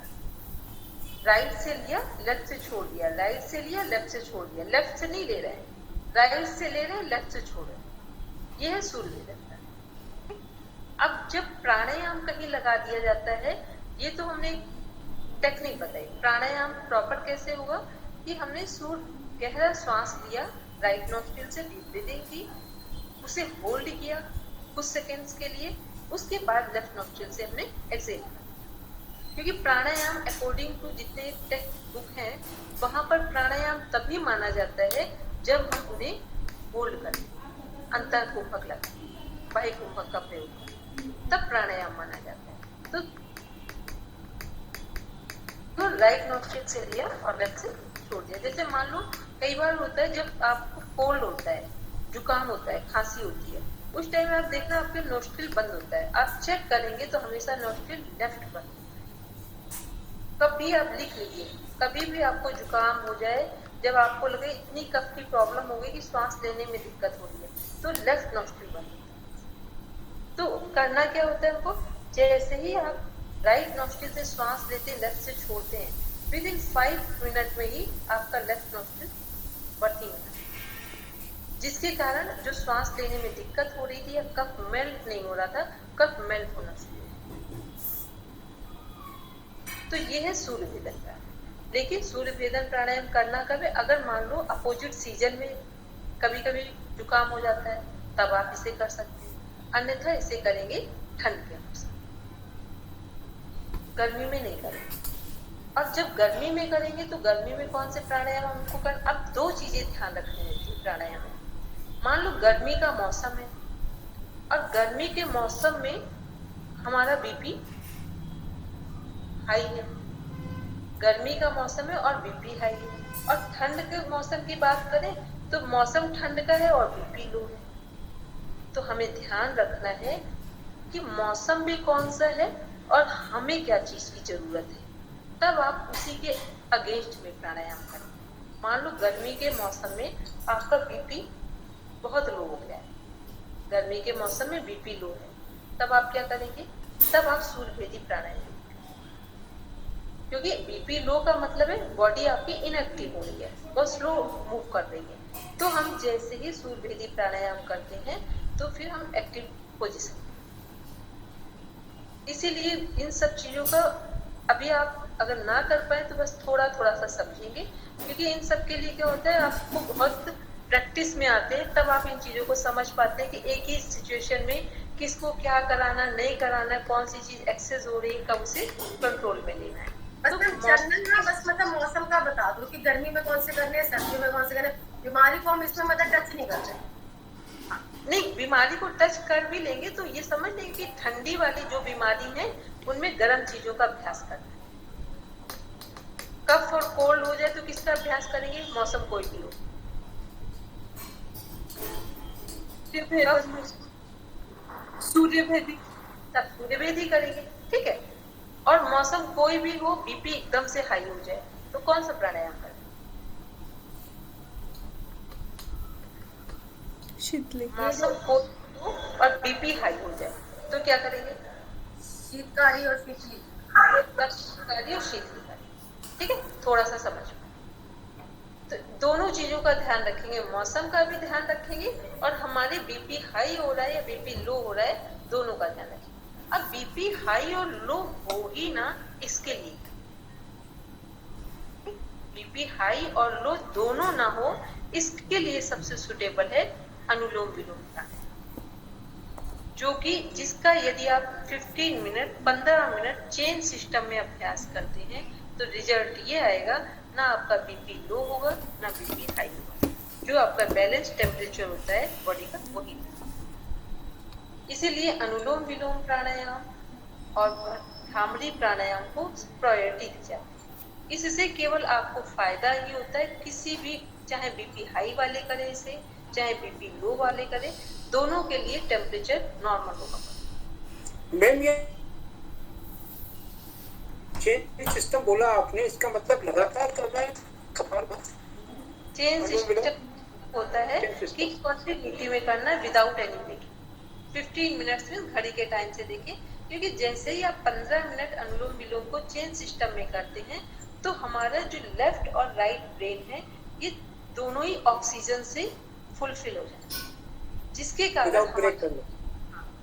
राइट से लिया, लेफ्ट से छोड़ दिया, राइट से लिया, लेफ्ट से छोड़ दिया। लेफ्ट से नहीं ले रहे हैं, राइट से ले रहे हैं, लेफ्ट से छोड़ रहे हैं। यह है सूर्य भेदन। अब जब प्राणायाम कहीं लगा दिया जाता है, ये तो हमने टेक्निक बताई। प्राणायाम प्रॉपर कैसे होगा कि हमने गहरा श्वास लिया, राइट नॉस्ट्रिल से डीप ब्रीदिंग की, उसे होल्ड किया कुछ सेकेंड्स के लिए, उसके बाद लेफ्ट नॉस्ट्रिल से हमने एक्सेल किया। क्योंकि प्राणायाम अकॉर्डिंग टू जितने टेक्स्ट बुक हैं, वहां पर प्राणायाम तभी माना जाता है जब हम उन्हें होल्ड करें, अंतर कुंभक लगाएं, बाह्य कुंभक का प्रयोग करें, तब प्राणायाम माना जाता है। तो राइट नॉस्ट्रिल से लिया और लेफ्ट से छोड़ दिया। जैसे मान लो कई बार होता है जब आपको कोल्ड होता है, जुकाम होता है, खांसी होती है, उस टाइम आप देखना आपके नोस्ट्रिल बंद होता है। आप चेक करेंगे तो हमेशा नोस्ट्रिल लेफ्ट बंद होता है। कभी आप लिख लीजिए, कभी भी आपको जुकाम हो जाए, जब आपको लगे इतनी कफ की प्रॉब्लम हो गई कि सांस लेने में दिक्कत हो रही है, तो लेफ्ट नोस्ट्रिल बंद होता है। तो करना क्या होता है हमको, जैसे ही आप राइट नोस्ट्रिल से श्वास लेते हैं, लेफ्ट से छोड़ते हैं, विद इन 5 मिनट में ही आपका लेफ्ट नोस्ट्रिल वर्किंग है, जिसके कारण जो श्वास लेने में दिक्कत हो रही थी या कफ मेल्ट नहीं हो रहा था, कफ मेल्ट होना शुरू हो। तो ये है सूर्य भेदन प्राणायाम। लेकिन सूर्य भेदन प्राणायाम करना कभी, अगर मान लो अपोजिट सीजन में कभी कभी जुकाम हो जाता है, तब आप इसे कर सकते हैं, अन्यथा इसे करेंगे ठंड के अनुसार, गर्मी में नहीं करेंगे। और जब गर्मी में करेंगे तो गर्मी में कौन से प्राणायाम हमको कर, अब 2 चीजें ध्यान रखनी होती है प्राणायाम में। मान लो गर्मी का मौसम है और गर्मी के मौसम में हमारा बीपी हाई है, गर्मी का मौसम है और बीपी हाई है। और ठंड के मौसम की बात करें तो मौसम ठंड का है और बीपी लो है। तो हमें ध्यान रखना है कि मौसम भी कौन सा है और हमें क्या चीज की जरूरत है, तब आप उसी के अगेंस्ट में प्राणायाम करें। मान लो गर्मी के मौसम में आपका बीपी बहुत लो हो गया है, गर्मी के मौसम में बीपी लो है, तब आप क्या करेंगे, तब आप सूर्यभेदी प्राणायाम, क्योंकि बीपी लो का मतलब है बॉडी आपकी इनएक्टिव हो रही है, बहुत स्लो मूव कर रही है। तो हम जैसे ही सूर्यभेदी प्राणायाम करते हैं तो फिर हम एक्टिव पोजिशन। इसीलिए इन सब चीजों का अभी आप अगर ना कर पाए तो बस थोड़ा थोड़ा सा समझेंगे, क्योंकि इन सब के लिए क्या होता है, आपको बहुत प्रैक्टिस में आते हैं, तब आप इन चीजों को समझ पाते हैं कि एक ही सिचुएशन में किसको क्या कराना, नहीं कराना, कौन सी चीज एक्सेस हो रही है, कब उसे कंट्रोल में लेना है। तो जनरल ना बस मतलब मौसम का बता दो कि गर्मी में कौन से करने हैं, सर्दियों में कौन से करने हैं, बीमारी को हम इसमें मतलब टच नहीं कर रहे। नहीं, बीमारी को टच कर भी लेंगे तो ये समझ लेंगे कि ठंडी वाली जो बीमारी है उनमें गर्म चीजों का अभ्यास करना है। कफ और कोल्ड हो जाए तो किसका अभ्यास करेंगे, मौसम कोई भी हो, सूर्यभेदी, तब सूर्यभेदी करेंगे, ठीक है। और मौसम कोई भी हो, बीपी एकदम से हाई हो जाए तो कौन सा प्राणायाम करें, मौसम कोई हो और बीपी हाई हो जाए तो क्या करेंगे, शीतकारी और शीतली, शीतकारी और शीतली, ठीक है। थोड़ा सा समझ, तो दोनों चीजों का ध्यान रखेंगे, मौसम का भी ध्यान रखेंगे और हमारे बीपी हाई हो रहा है या बीपी लो हो रहा है, दोनों का ध्यान रखेंगे। अब बीपी हाई और लो हो ही ना, इसके लिए बीपी हाई और लो दोनों ना हो, इसके लिए सबसे सुटेबल है अनुलोम विलोम प्राणायाम, जो कि जिसका यदि आप 15 मिनट 15 मिनट चेन सिस्टम में अभ्यास करते हैं तो रिजल्ट ये आएगा, ना आपका बीपी लो होगा ना बीपी हाई होगा, जो आपका बैलेंस टेम्परेचर होता है बॉडी का वही। इसीलिए अनुलोम विलोम प्राणायाम और भ्रामरी प्राणायाम को प्रायोरिटी दी जाती है। इससे केवल आपको फायदा ही होता है, किसी भी चाहे बीपी हाई वाले करें इसे, चाहे बीपी लो वाले करें, दोनों के लिए टेम्परेचर नॉर्मल होगा। मैम ये चेन सिस्टम बोला आपने, इसका मतलब लगातार करना है कपालभाति? चेन सिस्टम होता है कि कंटिन्यूटी में करना है विदाउट एनी ब्रेक, 15 मिनट्स में घड़ी के टाइम से देखें, क्योंकि जैसे ही आप 15 मिनट अनुलोम विलोम को चेन सिस्टम में करते हैं तो हमारा जो लेफ्ट और राइट ब्रेन है ये दोनों ही ऑक्सीजन से फुलफिल हो जाते हैं,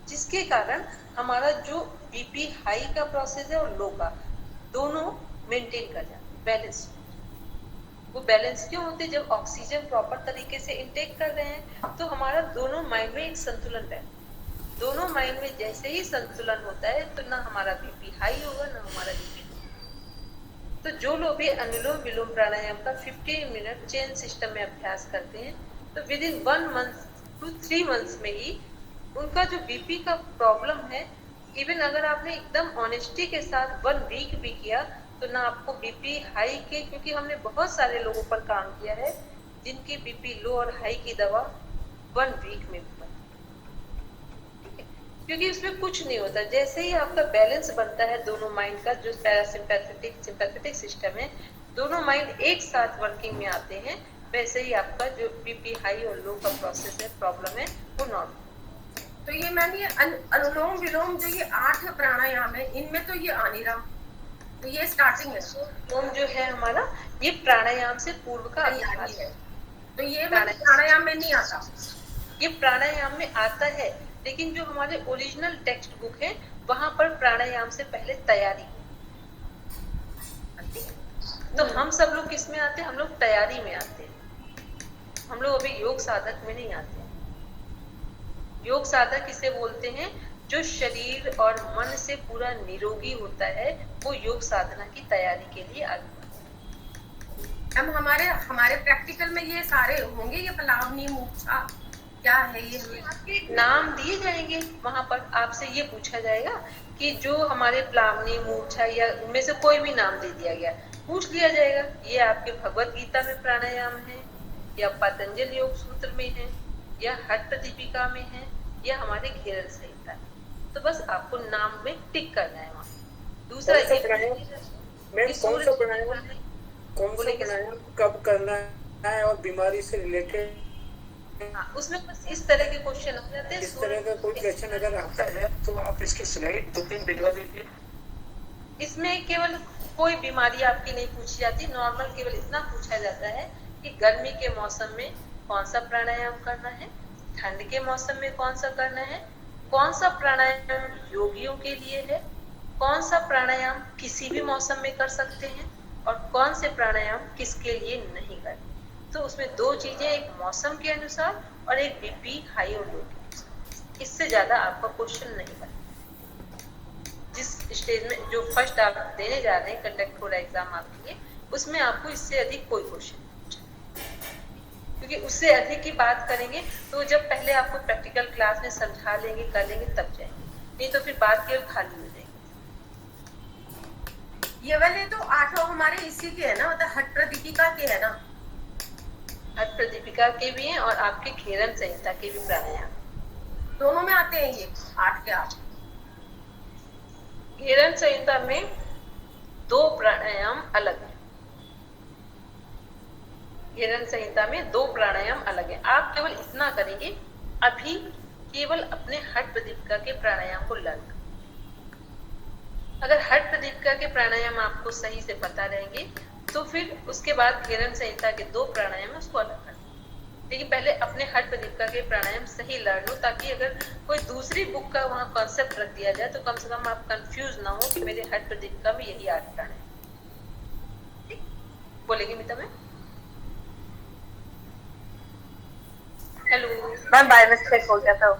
जिसके कारण हमारा जो बीपी हाई का प्रोसेस है और लो का दोनों मेंटेन कर जाते हैं, बैलेंस। वो बैलेंस क्यों होते हैं? जब ऑक्सीजन प्रॉपर तरीके से इंटेक कर रहे हैं तो हमारा दोनों माइंड में एक संतुलन रहता है। दोनों माइंड में जैसे ही संतुलन होता है तो ना हमारा बीपी हाई होगा ना हमारा बीपी। तो जो लोग भी अनुलोम विलोम प्राणायाम का 15 मिनट चेन सिस्टम में अभ्यास करते हैं तो with in 1 month to 3 months में ही उनका जो बीपी का प्रॉब्लम है, इवन अगर आपने एकदम ऑनेस्टी के साथ 1 वीक भी किया तो ना आपको बीपी हाई के, क्योंकि हमने बहुत सारे लोगों पर काम किया है जिनकी बीपी लो और हाई की दवा 1 वीक में भी बनती है, क्योंकि उसमें कुछ नहीं होता। जैसे ही आपका बैलेंस बनता है दोनों माइंड का, जो पैरासिम्पैथेटिक सिंपैथेटिक सिस्टम है, दोनों माइंड एक साथ वर्किंग में आते हैं, वैसे ही आपका जो बीपी हाई और लो का प्रोसेस है, प्रॉब्लम है, वो नॉर्मल। तो ये मैम ये अनुलोम विलोम जो ये 8 प्राणायाम है, इनमें तो ये आ नहीं रहा, तो ये स्टार्टिंग है। अनुलोम जो है हमारा ये प्राणायाम से पूर्व का अभ्यास है, तो ये प्राणायाम में नहीं आता। ये प्राणायाम में आता है, लेकिन जो हमारे ओरिजिनल टेक्स्ट बुक है वहां पर प्राणायाम से पहले तैयारी। तो हम सब लोग किस में आते हैं? हम लोग तैयारी में आते हैं, हम लोग अभी योग साधक में नहीं आते। योग साधक किसे बोलते हैं? जो शरीर और मन से पूरा निरोगी होता है, वो योग साधना की तैयारी के लिए आगे बढ़ता है। हम हमारे प्रैक्टिकल में ये सारे होंगे, ये पलावनी मूर्छा क्या है, ये नाम दिए जाएंगे। वहां पर आपसे ये पूछा जाएगा कि जो हमारे प्लावनी मूर्छा या उनमें से कोई भी नाम दे दिया गया, पूछ लिया जाएगा ये आपके भगवत गीता में प्राणायाम है या पतंजलि योग सूत्र में है या हठ प्रदीपिका में है या हमारे घेरन संहिता में। तो बस आपको नाम में टिक करना है वहाँ। दूसरा कौन सा प्राणायाम कब करना है और बीमारी से रिलेटेड, उसमें बस इस तरह के क्वेश्चन आ जाते हैं। इस तरह का कोई क्वेश्चन अगर आता है तो आप इसकी स्लाइड 2-3 दिखा दीजिए। इसमें केवल कोई बीमारी आपकी नहीं पूछी जाती, नॉर्मल केवल इतना पूछा जाता है कि गर्मी के मौसम में कौन सा प्राणायाम करना है, ठंड के मौसम में कौन सा करना है, कौन सा प्राणायाम योगियों के लिए है, कौन सा प्राणायाम किसी भी मौसम में कर सकते हैं और कौन से प्राणायाम किसके लिए नहीं करते। तो उसमें 2 चीजें, एक मौसम के अनुसार और एक बीपी हाई और लो के अनुसार। इससे ज्यादा आपका क्वेश्चन नहीं बनता। जिस स्टेज में जो फर्स्ट आप देने जा रहे हैं कंडक्ट हो रहा एग्जाम आपके लिए, उसमें आपको इससे अधिक कोई क्वेश्चन नहीं पूछा, क्योंकि उससे अधिक की बात करेंगे तो जब पहले आपको प्रैक्टिकल क्लास में समझा लेंगे, कर लेंगे, तब जाएंगे, नहीं तो फिर बात केवल खाली हो जाएगी। ये वाले तो 8 हमारे इसी के है ना, मतलब हठ प्रदीपिका के है ना, हठ प्रदीपिका के भी हैं और आपके घेरन संहिता के भी प्राणायाम दोनों में आते हैं ये 8 के 8। घेरन संहिता में 2 प्राणायाम अलग है, घेरन संहिता में 2 प्राणायाम अलग है। आप केवल इतना करेंगे, अभी केवल अपने हठ प्रदीपिका के प्राणायाम को लर्न करें। अगर हठ प्रदीपिका के प्राणायाम आपको सही से पता रहेंगे तो फिर उसके बाद घेरन संहिता के 2 प्राणायाम उसको अलग करें। लेकिन पहले अपने हट प्रदीपिका के प्राणायाम सही लर्न हो, ताकि अगर कोई दूसरी बुक का वहाँ कॉन्सेप्ट रख दिया जाए तो कम से कम आप कंफ्यूज ना हो कि मेरे हट प्रदीपिका में यही 8 प्राणायाम। ठीक, बोलेगी मिता ma'am? Hello ma'am, by mistake हो गया था।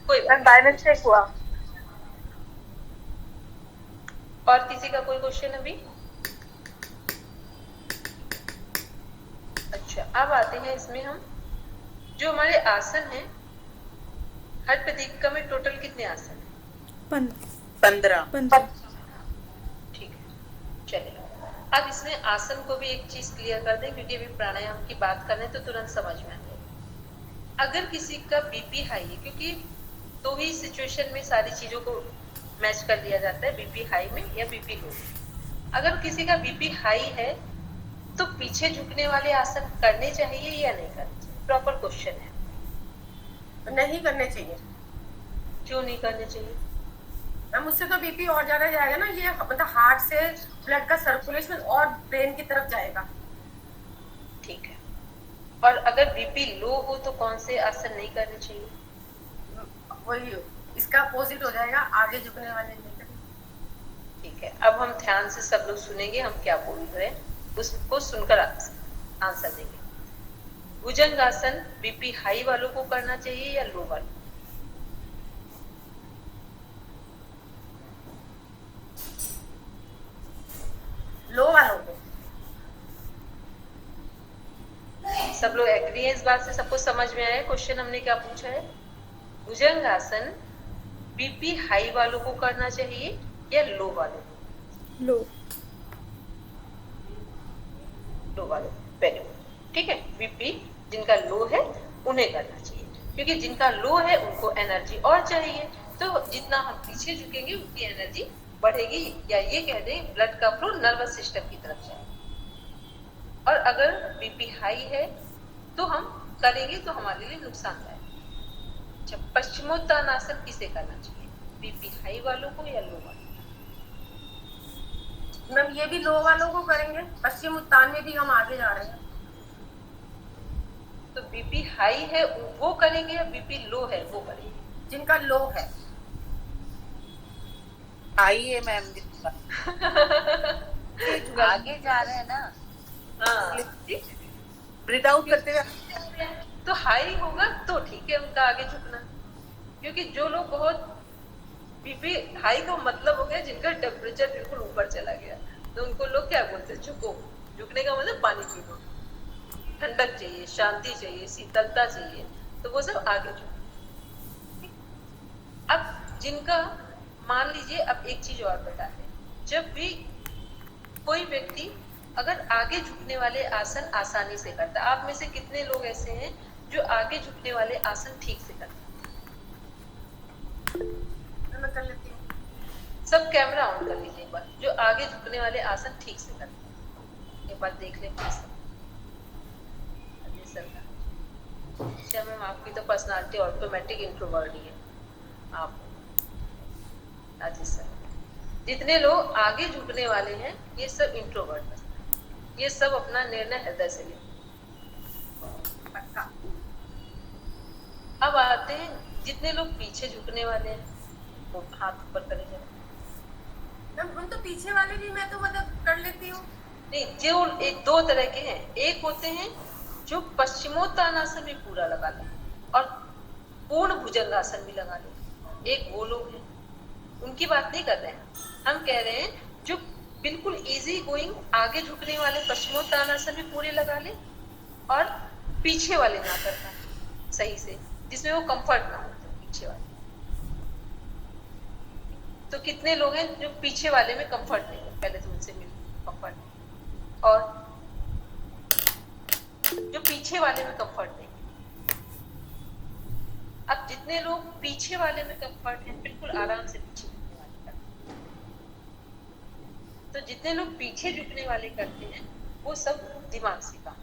कोई मैम, बाय मिस्टेक हुआ। और किसी का कोई क्वेश्चन अभी? अच्छा, अब आते हैं इसमें हम जो हमारे आसन हैं, हट प्रदीपिका में टोटल कितने आसन हैं? 15। ठीक है, चलिए अब इसमें आसन को भी एक चीज क्लियर कर दें, क्योंकि अभी प्राणायाम की बात कर रहे हैं तो तुरंत समझ में आ जाए। अगर किसी का बीपी हाई है, क्योंकि दो ही सिचुएशन में सारी चीजों को मैच कर लिया जाता है, बीपी हाई में या बीपी लो में। अगर किसी का बीपी हाई है तो पीछे झुकने वाले आसन करने चाहिए या नहीं करने चाहिए? प्रॉपर क्वेश्चन है। नहीं करने चाहिए। क्यों नहीं करने चाहिए? मैम, उससे तो बीपी और ज्यादा जाएगा ना, ये मतलब हार्ट से ब्लड का सर्कुलेशन और ब्रेन की तरफ जाएगा। ठीक है, और अगर बीपी लो हो तो कौन से आसन नहीं करने चाहिए? वही इसका अपोजिट हो जाएगा, आगे झुकने वाले नहीं करने। ठीक है, अब हम ध्यान से सब लोग सुनेंगे हम क्या बोल रहे हैं, उसको सुनकर आंसर देंगे। भुजंगासन बीपी हाई वालों को करना चाहिए या लो वालों? लो वालों को। सब लोग एग्री है इस बात से? सबको समझ में आया क्वेश्चन हमने क्या पूछा है? भुजंगासन बीपी हाई वालों को करना चाहिए या लो वालों को? लो। लो वालों, वेरी गुड। ठीक है, बीपी जिनका लो है उन्हें करना चाहिए, क्योंकि जिनका लो है उनको एनर्जी और चाहिए, तो जितना हम पीछे झुकेंगे उतनी एनर्जी बढ़ेगी, या ये कह दें ब्लड का फ्लो नर्वस सिस्टम की तरफ जाएगा। और अगर बीपी हाई है तो हम करेंगे तो हमारे लिए नुकसानदायक। अच्छा, पश्चिमोत्तानासन किसे करना चाहिए? बीपी हाई वालों को या लो वालों को? मैम, ये भी लो वालों को करेंगे, पश्चिम उत्तान में भी हम आगे जा रहे हैं। तो बीपी हाई है वो करेंगे या बीपी लो है वो करेंगे? जिनका लो है। हाई है मैम। आगे जा रहे हैं ना। हाँ, ब्रीथ आउट करते हुए तो हाई होगा तो ठीक है उनका आगे झुकना, क्योंकि जो लोग बहुत बीपी हाई का मतलब हो गया जिनका टेम्परेचर बिल्कुल ऊपर चला गया, तो उनको लोग क्या बोलते हैं? झुको। झुकने का मतलब पानी पी लो, ठंडक चाहिए, शांति चाहिए, शीतलता चाहिए, तो वो सब आगे झुको। अब जिनका मान लीजिए, अब एक चीज और बता दें, जब भी कोई व्यक्ति अगर आगे झुकने वाले आसन आसानी से करता है, आप में से कितने लोग ऐसे हैं जो आगे झुकने वाले आसन ठीक से करते हैं? मैं कर लेती हूँ। सब कैमरा ऑन कर लीजिए एक बार, जो आगे झुकने वाले आसन ठीक से करते हैं, एक बार देख लें प्लीज। अच्छा मैम, आपकी तो पर्सनालिटी ऑटोमेटिक इंट्रोवर्ट ही है आप। राजेश सर, जितने लोग आगे झुकने वाले हैं ये सब इंट्रोवर्ट है, ये सब अपना निर्णय हृदय से लें। अब आते हैं जितने लोग पीछे झुकने वाले हैं, वो हाथ ऊपर करे जाए। हम तो पीछे वाले भी मैं तो मतलब कर लेती हूँ। नहीं, जो एक दो तरह के हैं, एक होते हैं जो पश्चिमोत्तानासन भी पूरा लगा ले और पूर्ण भुजंगासन भी लगा ले, एक वो लोग हैं, उनकी बात नहीं कर रहे हैं। हम कह रहे हैं जो बिल्कुल इजी गोइंग आगे झुकने वाले पश्चिमोत्तानासन भी पूरे लगा ले और पीछे वाले ना करना सही से, जिसमें वो कंफर्ट ना हो पीछे वाले। तो कितने लोग हैं जो पीछे वाले में कंफर्ट नहीं है? पहले तो उनसे मिल कंफर्ट नहीं, और जो पीछे वाले में कंफर्ट नहीं। अब जितने लोग पीछे वाले में कंफर्ट हैं, बिल्कुल आराम से पीछे झुकने वाले करते हैं। तो जितने लोग पीछे झुकने वाले करते हैं वो सब दिमाग से काम।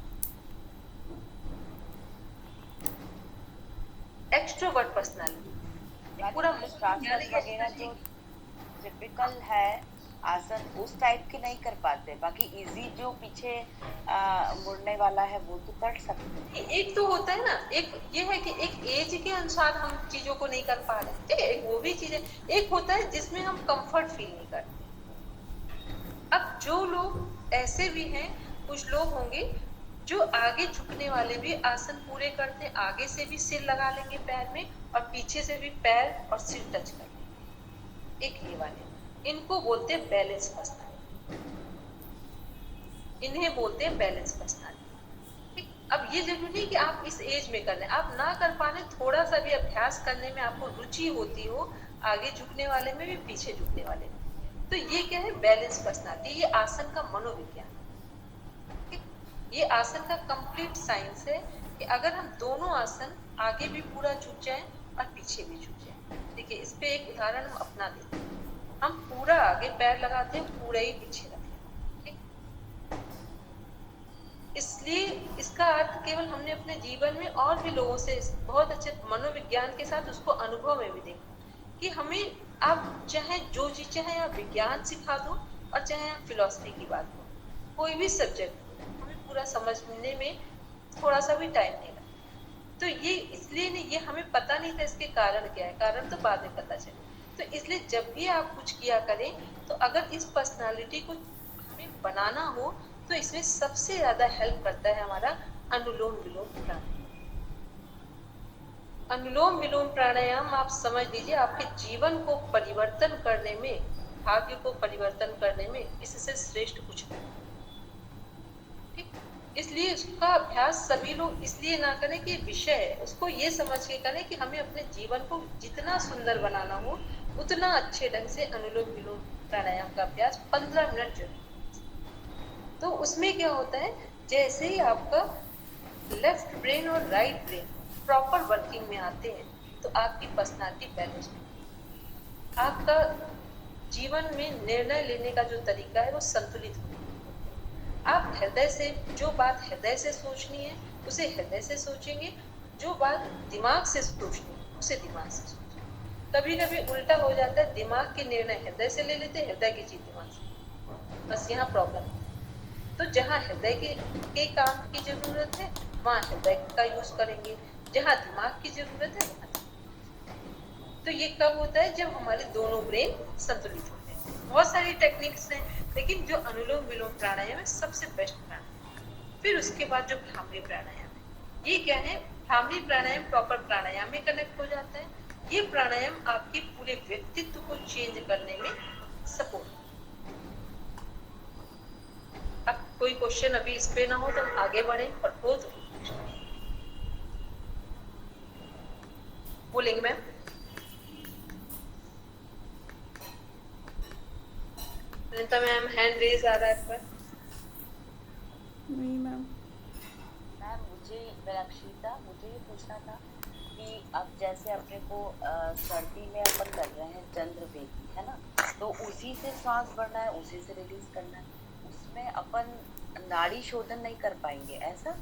एक्सट्रोवर्ट पर्सनालिटी पूरा वगैरह जो टिपिकल है आसन उस टाइप के नहीं कर पाते, बाकी इजी जो पीछे मुड़ने वाला है वो तो कर सकते हैं। एक तो होता है ना, एक ये है कि एक एज के अनुसार हम चीजों को नहीं कर पा रहे, ठीक है, एक वो भी चीज है। एक होता है जिसमें हम कंफर्ट फील नहीं करते। अब जो लोग ऐसे भी हैं, कुछ लोग होंगे जो आगे झुकने वाले भी आसन पूरे करते हैं, आगे से भी सिर लगा लेंगे पैर में और पीछे से भी पैर और सिर टच कर लेंगे। एक ये वाले, इनको बोलते हैं बैलेंस पर्सनालिटी, इन्हें बोलते हैं बैलेंस पर्सनालिटी। अब ये जरूरी नहीं कि आप इस एज में कर लें, आप ना कर पाने, थोड़ा सा भी अभ्यास करने में आपको रुचि होती हो, आगे झुकने वाले में भी पीछे झुकने वाले में, तो ये क्या है, बैलेंस पर्सनालिटी। ये आसन का मनोविज्ञान, ये आसन का कंप्लीट साइंस है कि अगर हम दोनों आसन आगे भी पूरा झुक जाएं और पीछे भी झुक जाएं। देखिए इस पे एक उदाहरण हम अपना देते हैं। हम पूरा आगे पैर लगाते हैं, पूरा ही पीछे रखते हैं, ठीक। इसलिए इसका अर्थ केवल हमने अपने जीवन में और भी लोगों से बहुत अच्छे मनोविज्ञान के साथ उसको अनुभव में भी देखा कि हमें, आप चाहे जो चीज, चाहे आप विज्ञान सिखा दो और चाहे आप फिलॉसफी की बात हो, कोई भी सब्जेक्ट पूरा समझने में थोड़ा सा भी टाइम नहीं लगता। तो ये इसलिए नहीं, ये हमें पता नहीं था इसके कारण क्या है, कारण तो बाद में पता चले। तो इसलिए जब भी आप कुछ किया करें, तो अगर इस पर्सनालिटी को हमें बनाना हो तो इसमें सबसे ज्यादा हेल्प करता है हमारा अनुलोम विलोम प्राणायाम। अनुलोम विलोम प्राणायाम आप समझ लीजिए आपके जीवन को परिवर्तन करने में, भाग्य को परिवर्तन करने में इससे श्रेष्ठ कुछ नहीं। इसलिए उसका अभ्यास सभी लोग इसलिए ना करें कि विषय है, उसको ये समझ के करें कि हमें अपने जीवन को जितना सुंदर बनाना हो उतना अच्छे ढंग से अनुलोम विलोम प्राणायाम का अभ्यास 15 मिनट जरूर। तो उसमें क्या होता है, जैसे ही आपका लेफ्ट ब्रेन और राइट ब्रेन प्रॉपर वर्किंग में आते हैं तो आपकी पर्सनालिटी बैलेंस है, आपका जीवन में निर्णय लेने का जो तरीका है वो संतुलित होगा। आप हृदय से, जो बात हृदय से सोचनी है उसे हृदय से सोचेंगे, जो बात दिमाग से सोचनी है उसे दिमाग से सोचेंगे। कभी कभी उल्टा हो जाता है, दिमाग के निर्णय हृदय से ले लेते हैं, हृदय की चीज दिमाग से, बस यहाँ प्रॉब्लम है। तो जहाँ हृदय के काम की जरूरत है वहाँ हृदय का यूज करेंगे, जहाँ दिमाग की जरूरत है वहाँ। तो ये कब होता है, जब हमारे दोनों ब्रेन संतुलित होते हैं। बहुत सारी टेक्निक्स हैं, लेकिन जो अनुलोम विलोम प्राणायाम है सबसे बेस्ट प्राणायाम। फिर उसके बाद जो भ्रामरी प्राणायाम है, ये क्या है, भ्रामरी प्राणायाम प्रॉपर प्राणायाम में कनेक्ट हो जाता है। ये प्राणायाम आपके पूरे व्यक्तित्व को चेंज करने में सपोर्ट। अब कोई क्वेश्चन अभी इस पे ना हो तो हम आगे बढ़े, और हो तो बोलेंगे ma'am. Anita ma'am hand raise आ रहा है पर नहीं मैम। मैम मुझे ये पूछना था कि अब जैसे अपने को सर्दी में अपन कर रहे हैं चंद्रवेदी, है ना, तो उसी से श्वास बढ़ना है, उसी से रिलीज करना है, उसमें अपन नाड़ी शोधन नहीं कर पाएंगे ऐसा?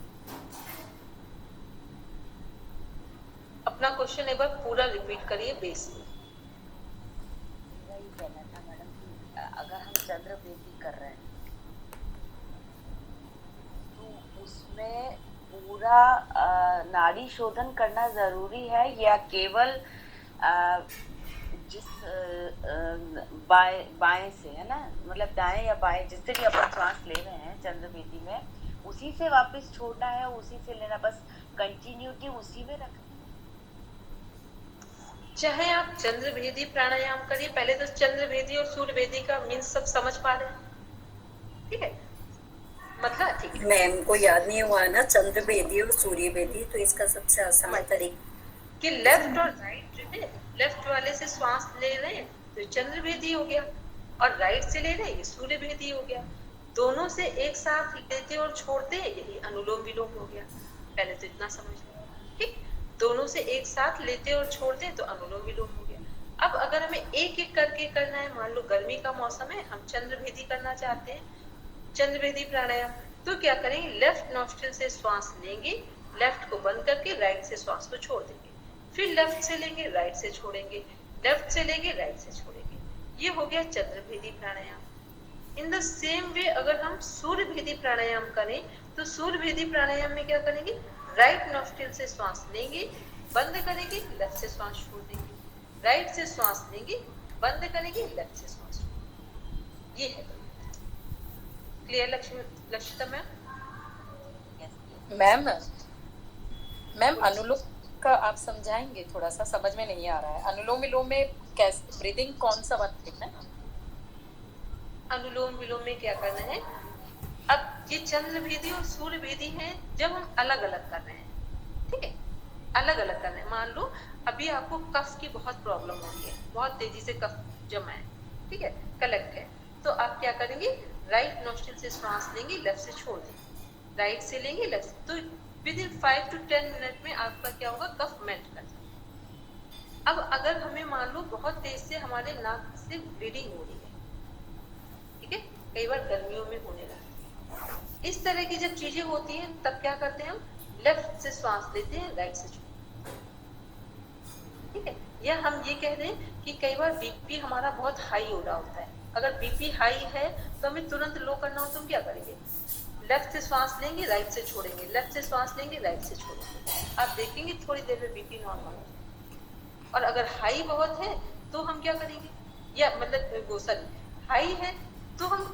अपना क्वेश्चन एक बार पूरा रिपीट करिए बेस में। वही कहना था मैडम कि अगर हम चंद्रवेदी कर रहे हैं तो उसमें पूरा नाड़ी शोधन करना जरूरी है, या केवल जिस बाएं से, है ना, मतलब दाएं या बाएं जिससे भी अपन श्वास ले रहे हैं चंद्रवेदी में, उसी से वापस छोड़ना है, उसी से लेना, बस कंटिन्यूटी उसी में रखना। चाहे आप चंद्रभेदी प्राणायाम करिए, पहले तो चंद्रभेदी और सूर्यभेदी का मीन्स सब समझ पा रहे हैं, ठीक है, मतलब ठीक है। मैम को याद नहीं हुआ ना चंद्रभेदी और सूर्यभेदी, तो इसका सबसे आसान तरीका कि लेफ्ट और राइट जो है, लेफ्ट वाले से श्वास ले रहे हैं तो चंद्रभेदी हो गया, और राइट से ले रहे हैं ये सूर्यभेदी हो गया। दोनों से एक साथ लेते और छोड़ते हैं, यही अनुलोम विलोम हो गया। पहले तो इतना समझ लो, ठीक, दोनों से एक साथ लेते और छोड़ते हैं तो अनुलोम विलोम हो गया। अब अगर हमें एक एक करके करना है, मान लो गर्मी का मौसम है, हम चंद्रभेदी करना चाहते हैं, चंद्रभेदी प्राणायाम, तो क्या करेंगे, लेफ्ट नॉस्ट्रिल से श्वास लेंगे, लेफ्ट को बंद करके राइट से श्वास को छोड़ देंगे, फिर लेफ्ट से लेंगे, राइट से छोड़ेंगे, लेफ्ट से लेंगे, राइट से छोड़ेंगे। ये हो गया चंद्रभेदी प्राणायाम। इन द सेम वे अगर हम सूर्य भेदी प्राणायाम करें तो सूर्य भेदी प्राणायाम में क्या करेंगे, राइट नॉस्ट्रिल से श्वास लेंगे, बंद करेंगे, लेफ्ट से श्वास छोड़ देंगे, राइट से श्वास लेंगे, बंद करेंगे, लेफ्ट से श्वास छोड़। ये है क्लियर लक्षिता मैम? मैम अनुलोम का आप समझाएंगे, थोड़ा सा समझ में नहीं आ रहा है। अनुलोम विलोम में कैसे ब्रीदिंग कौन सा बात है? अनुलोम विलोम में क्या करना है, अब ये चंद्र भेदी और सूर्य भेदी है जब हम अलग अलग कर रहे हैं, ठीक है, अलग अलग कर रहे हैं। मान लो अभी आपको कफ की बहुत प्रॉब्लम हो रही है, बहुत तेजी से कफ जमा है, ठीक है, कलेक्ट है, तो आप क्या करेंगे, राइट नोस्ट्रिल से सांस लेंगे, लेफ्ट से छोड़ देंगे, राइट से लेंगे, लेफ्ट से, तो विद इन 5 to 10 मिनट में आपका क्या होगा, कफ मेल्ट कर जाएगा। अब अगर हमें मान लो बहुत तेज से हमारे नाक से ब्लीडिंग हो रही है, ठीक है, कई बार गर्मियों में होने लगती है, इस तरह की जब चीजें होती हैं तब क्या करते हैं हम, लेफ्ट से श्वास लेते हैं, राइट से छोड़ते हैं, ठीक है। या हम ये कह दें कि कई बार बीपी हमारा बहुत हाई हो रहा होता है, अगर बीपी हाई है तो हमें तुरंत लो करना हो तो हम क्या करेंगे, लेफ्ट से श्वास लेंगे, राइट से छोड़ेंगे, लेफ्ट से श्वास लेंगे, राइट से छोड़ेंगे, आप देखेंगे थोड़ी देर में बीपी नॉर्मल हो जाएगा। और अगर हाई बहुत है तो हम क्या करेंगे, या मतलब सॉरी हाई है तो हम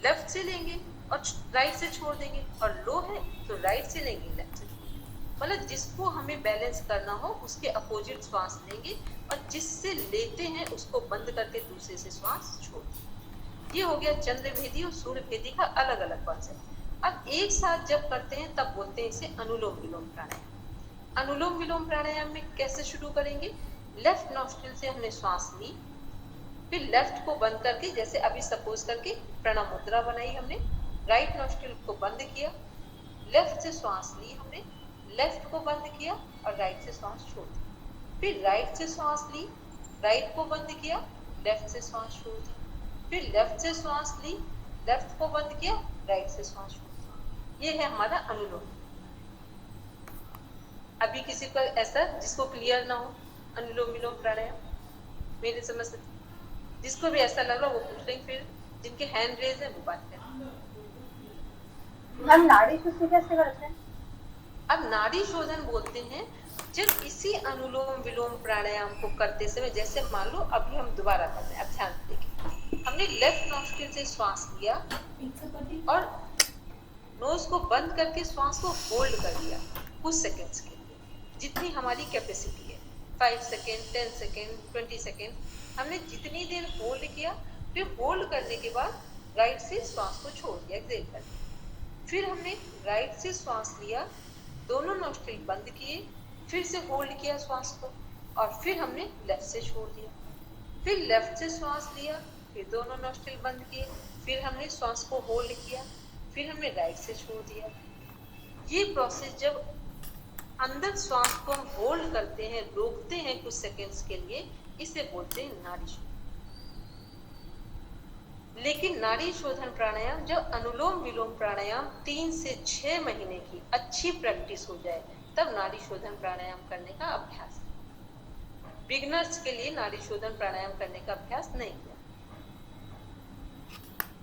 लेफ्ट से लेंगे और राइट से छोड़ देंगे, और लो है तो राइट से लेंगे, लेफ्ट से छोड़ेंगे, मतलब जिसको हमें बैलेंस करना हो उसके अपोजिट श्वास लेंगे, और जिससे लेते हैं उसको बंद करके दूसरे से श्वास छोड़ देंगे। ये हो गया चंद्र भेदी और सूर्य भेदी का अलग अलग कॉन्सेप्ट। अब एक साथ जब करते हैं तब बोलते हैं इसे अनुलोम विलोम प्राणायाम। अनुलोम विलोम प्राणायाम में कैसे शुरू करेंगे, लेफ्ट नॉस्ट्रिल से हमने श्वास ली, फिर लेफ्ट को बंद करके, जैसे अभी सपोज करके प्रणव मुद्रा बनाई हमने, राइट नॉस्ट्रिल को बंद किया, लेफ्ट से श्वास ली हमने, लेफ्ट को बंद किया और राइट से श्वास छोड़ दी, फिर राइट से श्वास ली, राइट को बंद किया, लेफ्ट से श्वास छोड़ दी, फिर लेफ्ट से श्वास ली, लेफ्ट को बंद किया, राइट से श्वास छोड़ दी। ये है हमारा अनुलोम। अभी किसी को ऐसा जिसको क्लियर ना हो अनुलोम विलोम प्राणायाम, मेरे समझ से जिसको भी ऐसा लग रहा हो वो पूछ लेंगे, फिर जिनके हैंड रेज है वो बात करें। हम नाड़ी शुद्धि कैसे करते हैं? अब नाड़ी शोधन बोलते हैं जब इसी अनुलोम विलोम प्राणायाम को करते समय, जैसे मान लो अभी हम दोबारा कर रहे हैं, अब ध्यान देखिए, हमने लेफ्ट नॉस्ट्रिल से श्वास लिया और नोज को बंद करके श्वास को होल्ड कर लिया कुछ सेकंड्स के लिए, जितनी हमारी कैपेसिटी है, 5 सेकेंड, 10 सेकेंड, 20 सेकेंड, हमने जितनी देर होल्ड किया, फिर होल्ड करने के बाद राइट से श्वास को छोड़ दिया, एक्सहेल कर दिया, फिर हमने राइट से श्वास लिया, दोनों नोस्ट्रिल बंद किए, फिर से होल्ड किया श्वास को, और फिर हमने लेफ्ट से छोड़ दिया, फिर लेफ्ट से श्वास लिया, फिर दोनों नोस्ट्रिल बंद किए, फिर हमने श्वास को होल्ड किया, फिर हमने राइट से छोड़ दिया। ये प्रोसेस जब अंदर श्वास को हम होल्ड करते हैं, रोकते हैं कुछ सेकंड्स के लिए, इसे बोलते हैं नाड़ी शोधन। लेकिन नाड़ी शोधन प्राणायाम, जब अनुलोम विलोम प्राणायाम 3 से 6 महीने की अच्छी प्रैक्टिस हो जाए तब नाड़ी शोधन प्राणायाम करने का अभ्यास। बिगनर्स के लिए नाड़ी शोधन प्राणायाम करने का अभ्यास नहीं किया,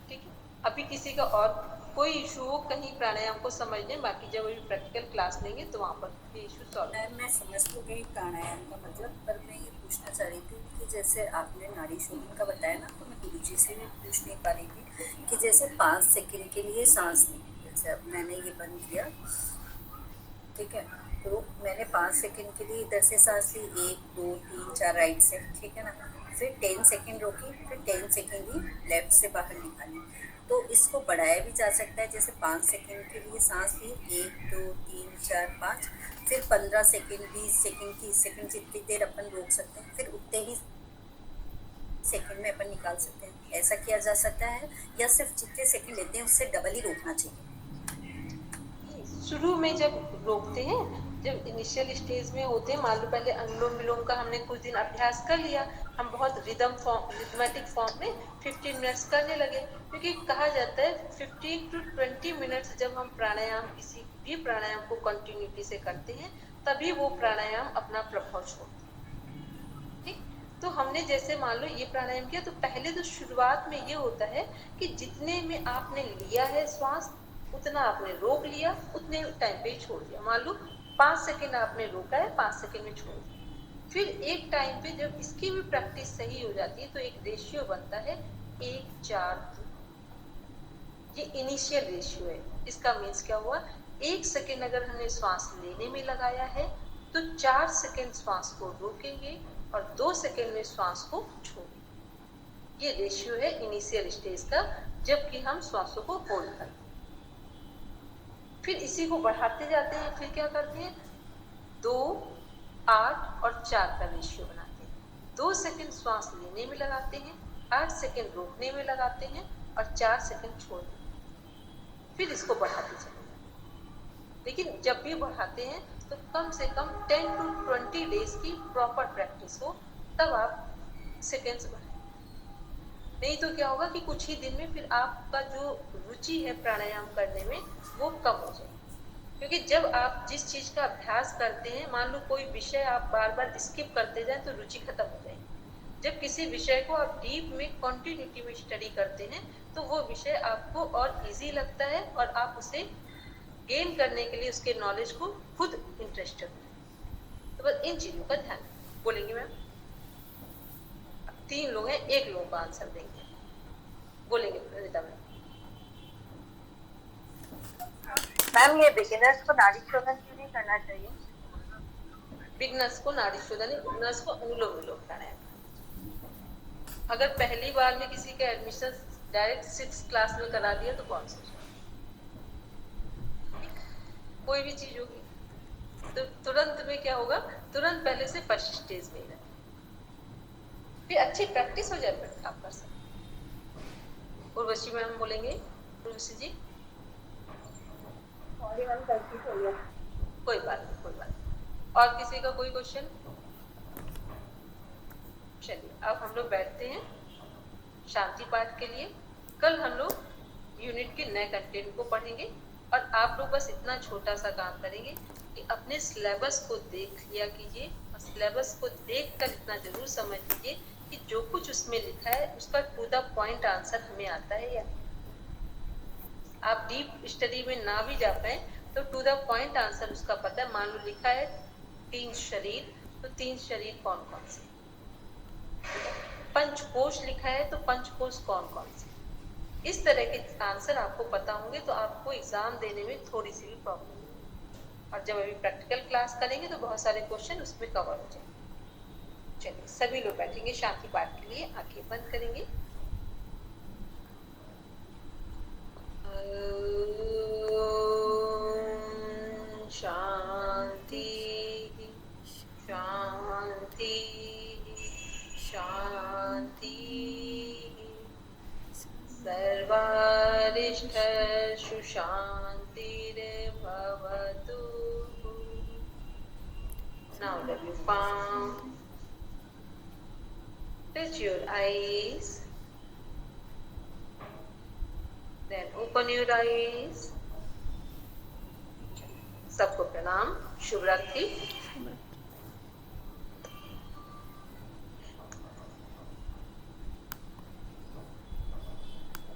ठीक है। अभी किसी का और कोई इशू हो कहीं प्राणायाम को समझ लें, बाकी जब अभी प्रैक्टिकल क्लास लेंगे तो वहाँ पर ये इशू सॉल्व। मैं समझ तो गई प्राणायाम का मतलब, पर मैं ये पूछना चाह रही थी कि जैसे आपने नाड़ी शोधन का बताया ना, तो मैं गुरुजी से भी पूछ नहीं पा रही थी कि जैसे 5 सेकंड के लिए सांस ली, जैसे अब मैंने ये बंद किया, ठीक है, तो मैंने 5 सेकंड के लिए इधर से सांस ली, 1 2 3 4 राइट से, ठीक है ना, फिर 10 सेकंड रोकी, फिर 10 सेकंड ही लेफ्ट से बाहर निकाली, तो इसको बढ़ाया भी जा सकता है, जैसे 5 सेकंड के लिए सांस ली, 1 2 3 4 5, फिर 15 सेकंड 20 सेकंड 30 सेकंड जितनी देर अपन रोक सकते हैं, फिर उतने ही सेकंड में अपन निकाल सकते हैं, ऐसा किया जा सकता है, या सिर्फ जितने सेकंड लेते हैं उससे डबल ही रोकना चाहिए? शुरू में जब रोकते हैं, जब इनिशियल स्टेज में होते हैं, मान लो पहले अनुलोम विलोम का हमने कुछ दिन अभ्यास कर लिया, हम बहुत रिदमेटिक फॉर्म में 15 मिनट्स करने लगे, क्योंकि कहा जाता है 15 to 20 मिनट्स जब हम प्राणायाम, किसी भी प्राणायाम को कंटिन्यूटी से करते हैं, तभी वो प्राणायाम अपना प्रभाव छोड़ता है, ठीक। तो हमने जैसे मान लो ये प्राणायाम किया, तो पहले तो शुरुआत में ये होता है कि जितने में आपने लिया है श्वास उतना आपने रोक लिया, उतने टाइम पे ही छोड़ दिया। मान लो 5 सेकंड आपने रोका है, 5 सेकंड में छोड़ दिया। फिर एक टाइम पे जब इसकी भी प्रैक्टिस सही हो जाती है तो एक रेशियो बनता है 1:4। ये इनिशियल रेशियो है। इसका मीन्स क्या हुआ, 1 सेकंड अगर हमने श्वास लेने में लगाया है तो 4 सेकंड श्वास को रोकेंगे और 2 सेकंड में श्वास को छोड़ेंगे। ये रेशियो है इनिशियल स्टेज का, जबकि हम श्वासों को होल्ड करते हैं। फिर इसी को बढ़ाते जाते हैं। फिर क्या करते हैं, 2, 8 और 4 का रेशियो बनाते हैं। 2 सेकंड श्वास लेने में लगाते हैं, 8 सेकंड रोकने में लगाते हैं और 4 सेकंड छोड़ देते हैं। फिर इसको बढ़ाते चलेंगे। लेकिन जब भी बढ़ाते हैं तो कम से कम 10 to 20 डेज की प्रॉपर प्रैक्टिस हो, तब आप सेकेंड्स बढ़ाएं। नहीं तो क्या होगा कि कुछ ही दिन में फिर आपका जो रुचि है प्राणायाम करने में वो कम हो जाए। क्योंकि जब आप जिस चीज का अभ्यास करते हैं, मान लो कोई विषय आप बार बार स्किप करते जाए तो रुचि खत्म हो जाएगी। जब किसी विषय को आप डीप में कंटिन्यूटी में स्टडी करते हैं तो वो विषय आपको और इजी लगता है और आप उसे गेन करने के लिए उसके नॉलेज को खुद इंटरेस्टेड है। तो बस इन चीजों का ध्यान बोलेंगे मैम। 3 लोग हैं, 1 लोगों का आंसर देंगे। बोलेंगे रीता मैम। मैम ये बिगिनर्स को नाड़ी शोधन क्यों नहीं करना चाहिए? बिगिनर्स को नाड़ी शोधन, बिगिनर्स को अनुलोम विलोम प्राणायाम। अगर पहली बार में किसी का एडमिशन डायरेक्ट 6th क्लास में करा दिया तो कौन सा, कोई भी चीज होगी तो तुरंत में क्या होगा, तुरंत पहले से फर्स्ट स्टेज में ही फिर अच्छी प्रैक्टिस हो जाए फिर आप कर सकते। उर्वशी मैम बोलेंगे। उर्वशी जी। कोई बात नहीं, कोई बात नहीं। और किसी का कोई क्वेश्चन? चलिए अब हम लोग बैठते हैं शांति पाठ के लिए। कल हम लोग यूनिट के नए कंटेंट को पढ़ेंगे और आप लोग बस इतना छोटा सा काम करेंगे कि अपने सिलेबस को देख लिया कीजिए और सिलेबस को देखकर इतना जरूर समझ लीजिए कि जो कुछ उसमें लिखा है उसका टू द पॉइंट आंसर हमें आता है या आप डीप स्टडी में ना भी जा पाए तो टू द पॉइंट आंसर उसका पता है। मान लो लिखा है 3 शरीर, तो 3 शरीर कौन कौन से, पंचकोश लिखा है तो पंचकोश कौन कौन से, इस तरह के आंसर आपको पता होंगे तो आपको एग्जाम देने में थोड़ी सी भी प्रॉब्लम नहीं। और जब अभी प्रैक्टिकल क्लास करेंगे तो बहुत सारे क्वेश्चन उसमें कवर हो जाएंगे। चलिए सभी लोग बैठेंगे शांति पाठ के लिए, आंखें बंद करेंगे। शांति शांति शांति। सर्वारिष्ठेषु शान्तिर्भवतु। Now let your palm touch your eyes, then open your eyes. सबको प्रणाम, शुभ रात्रि।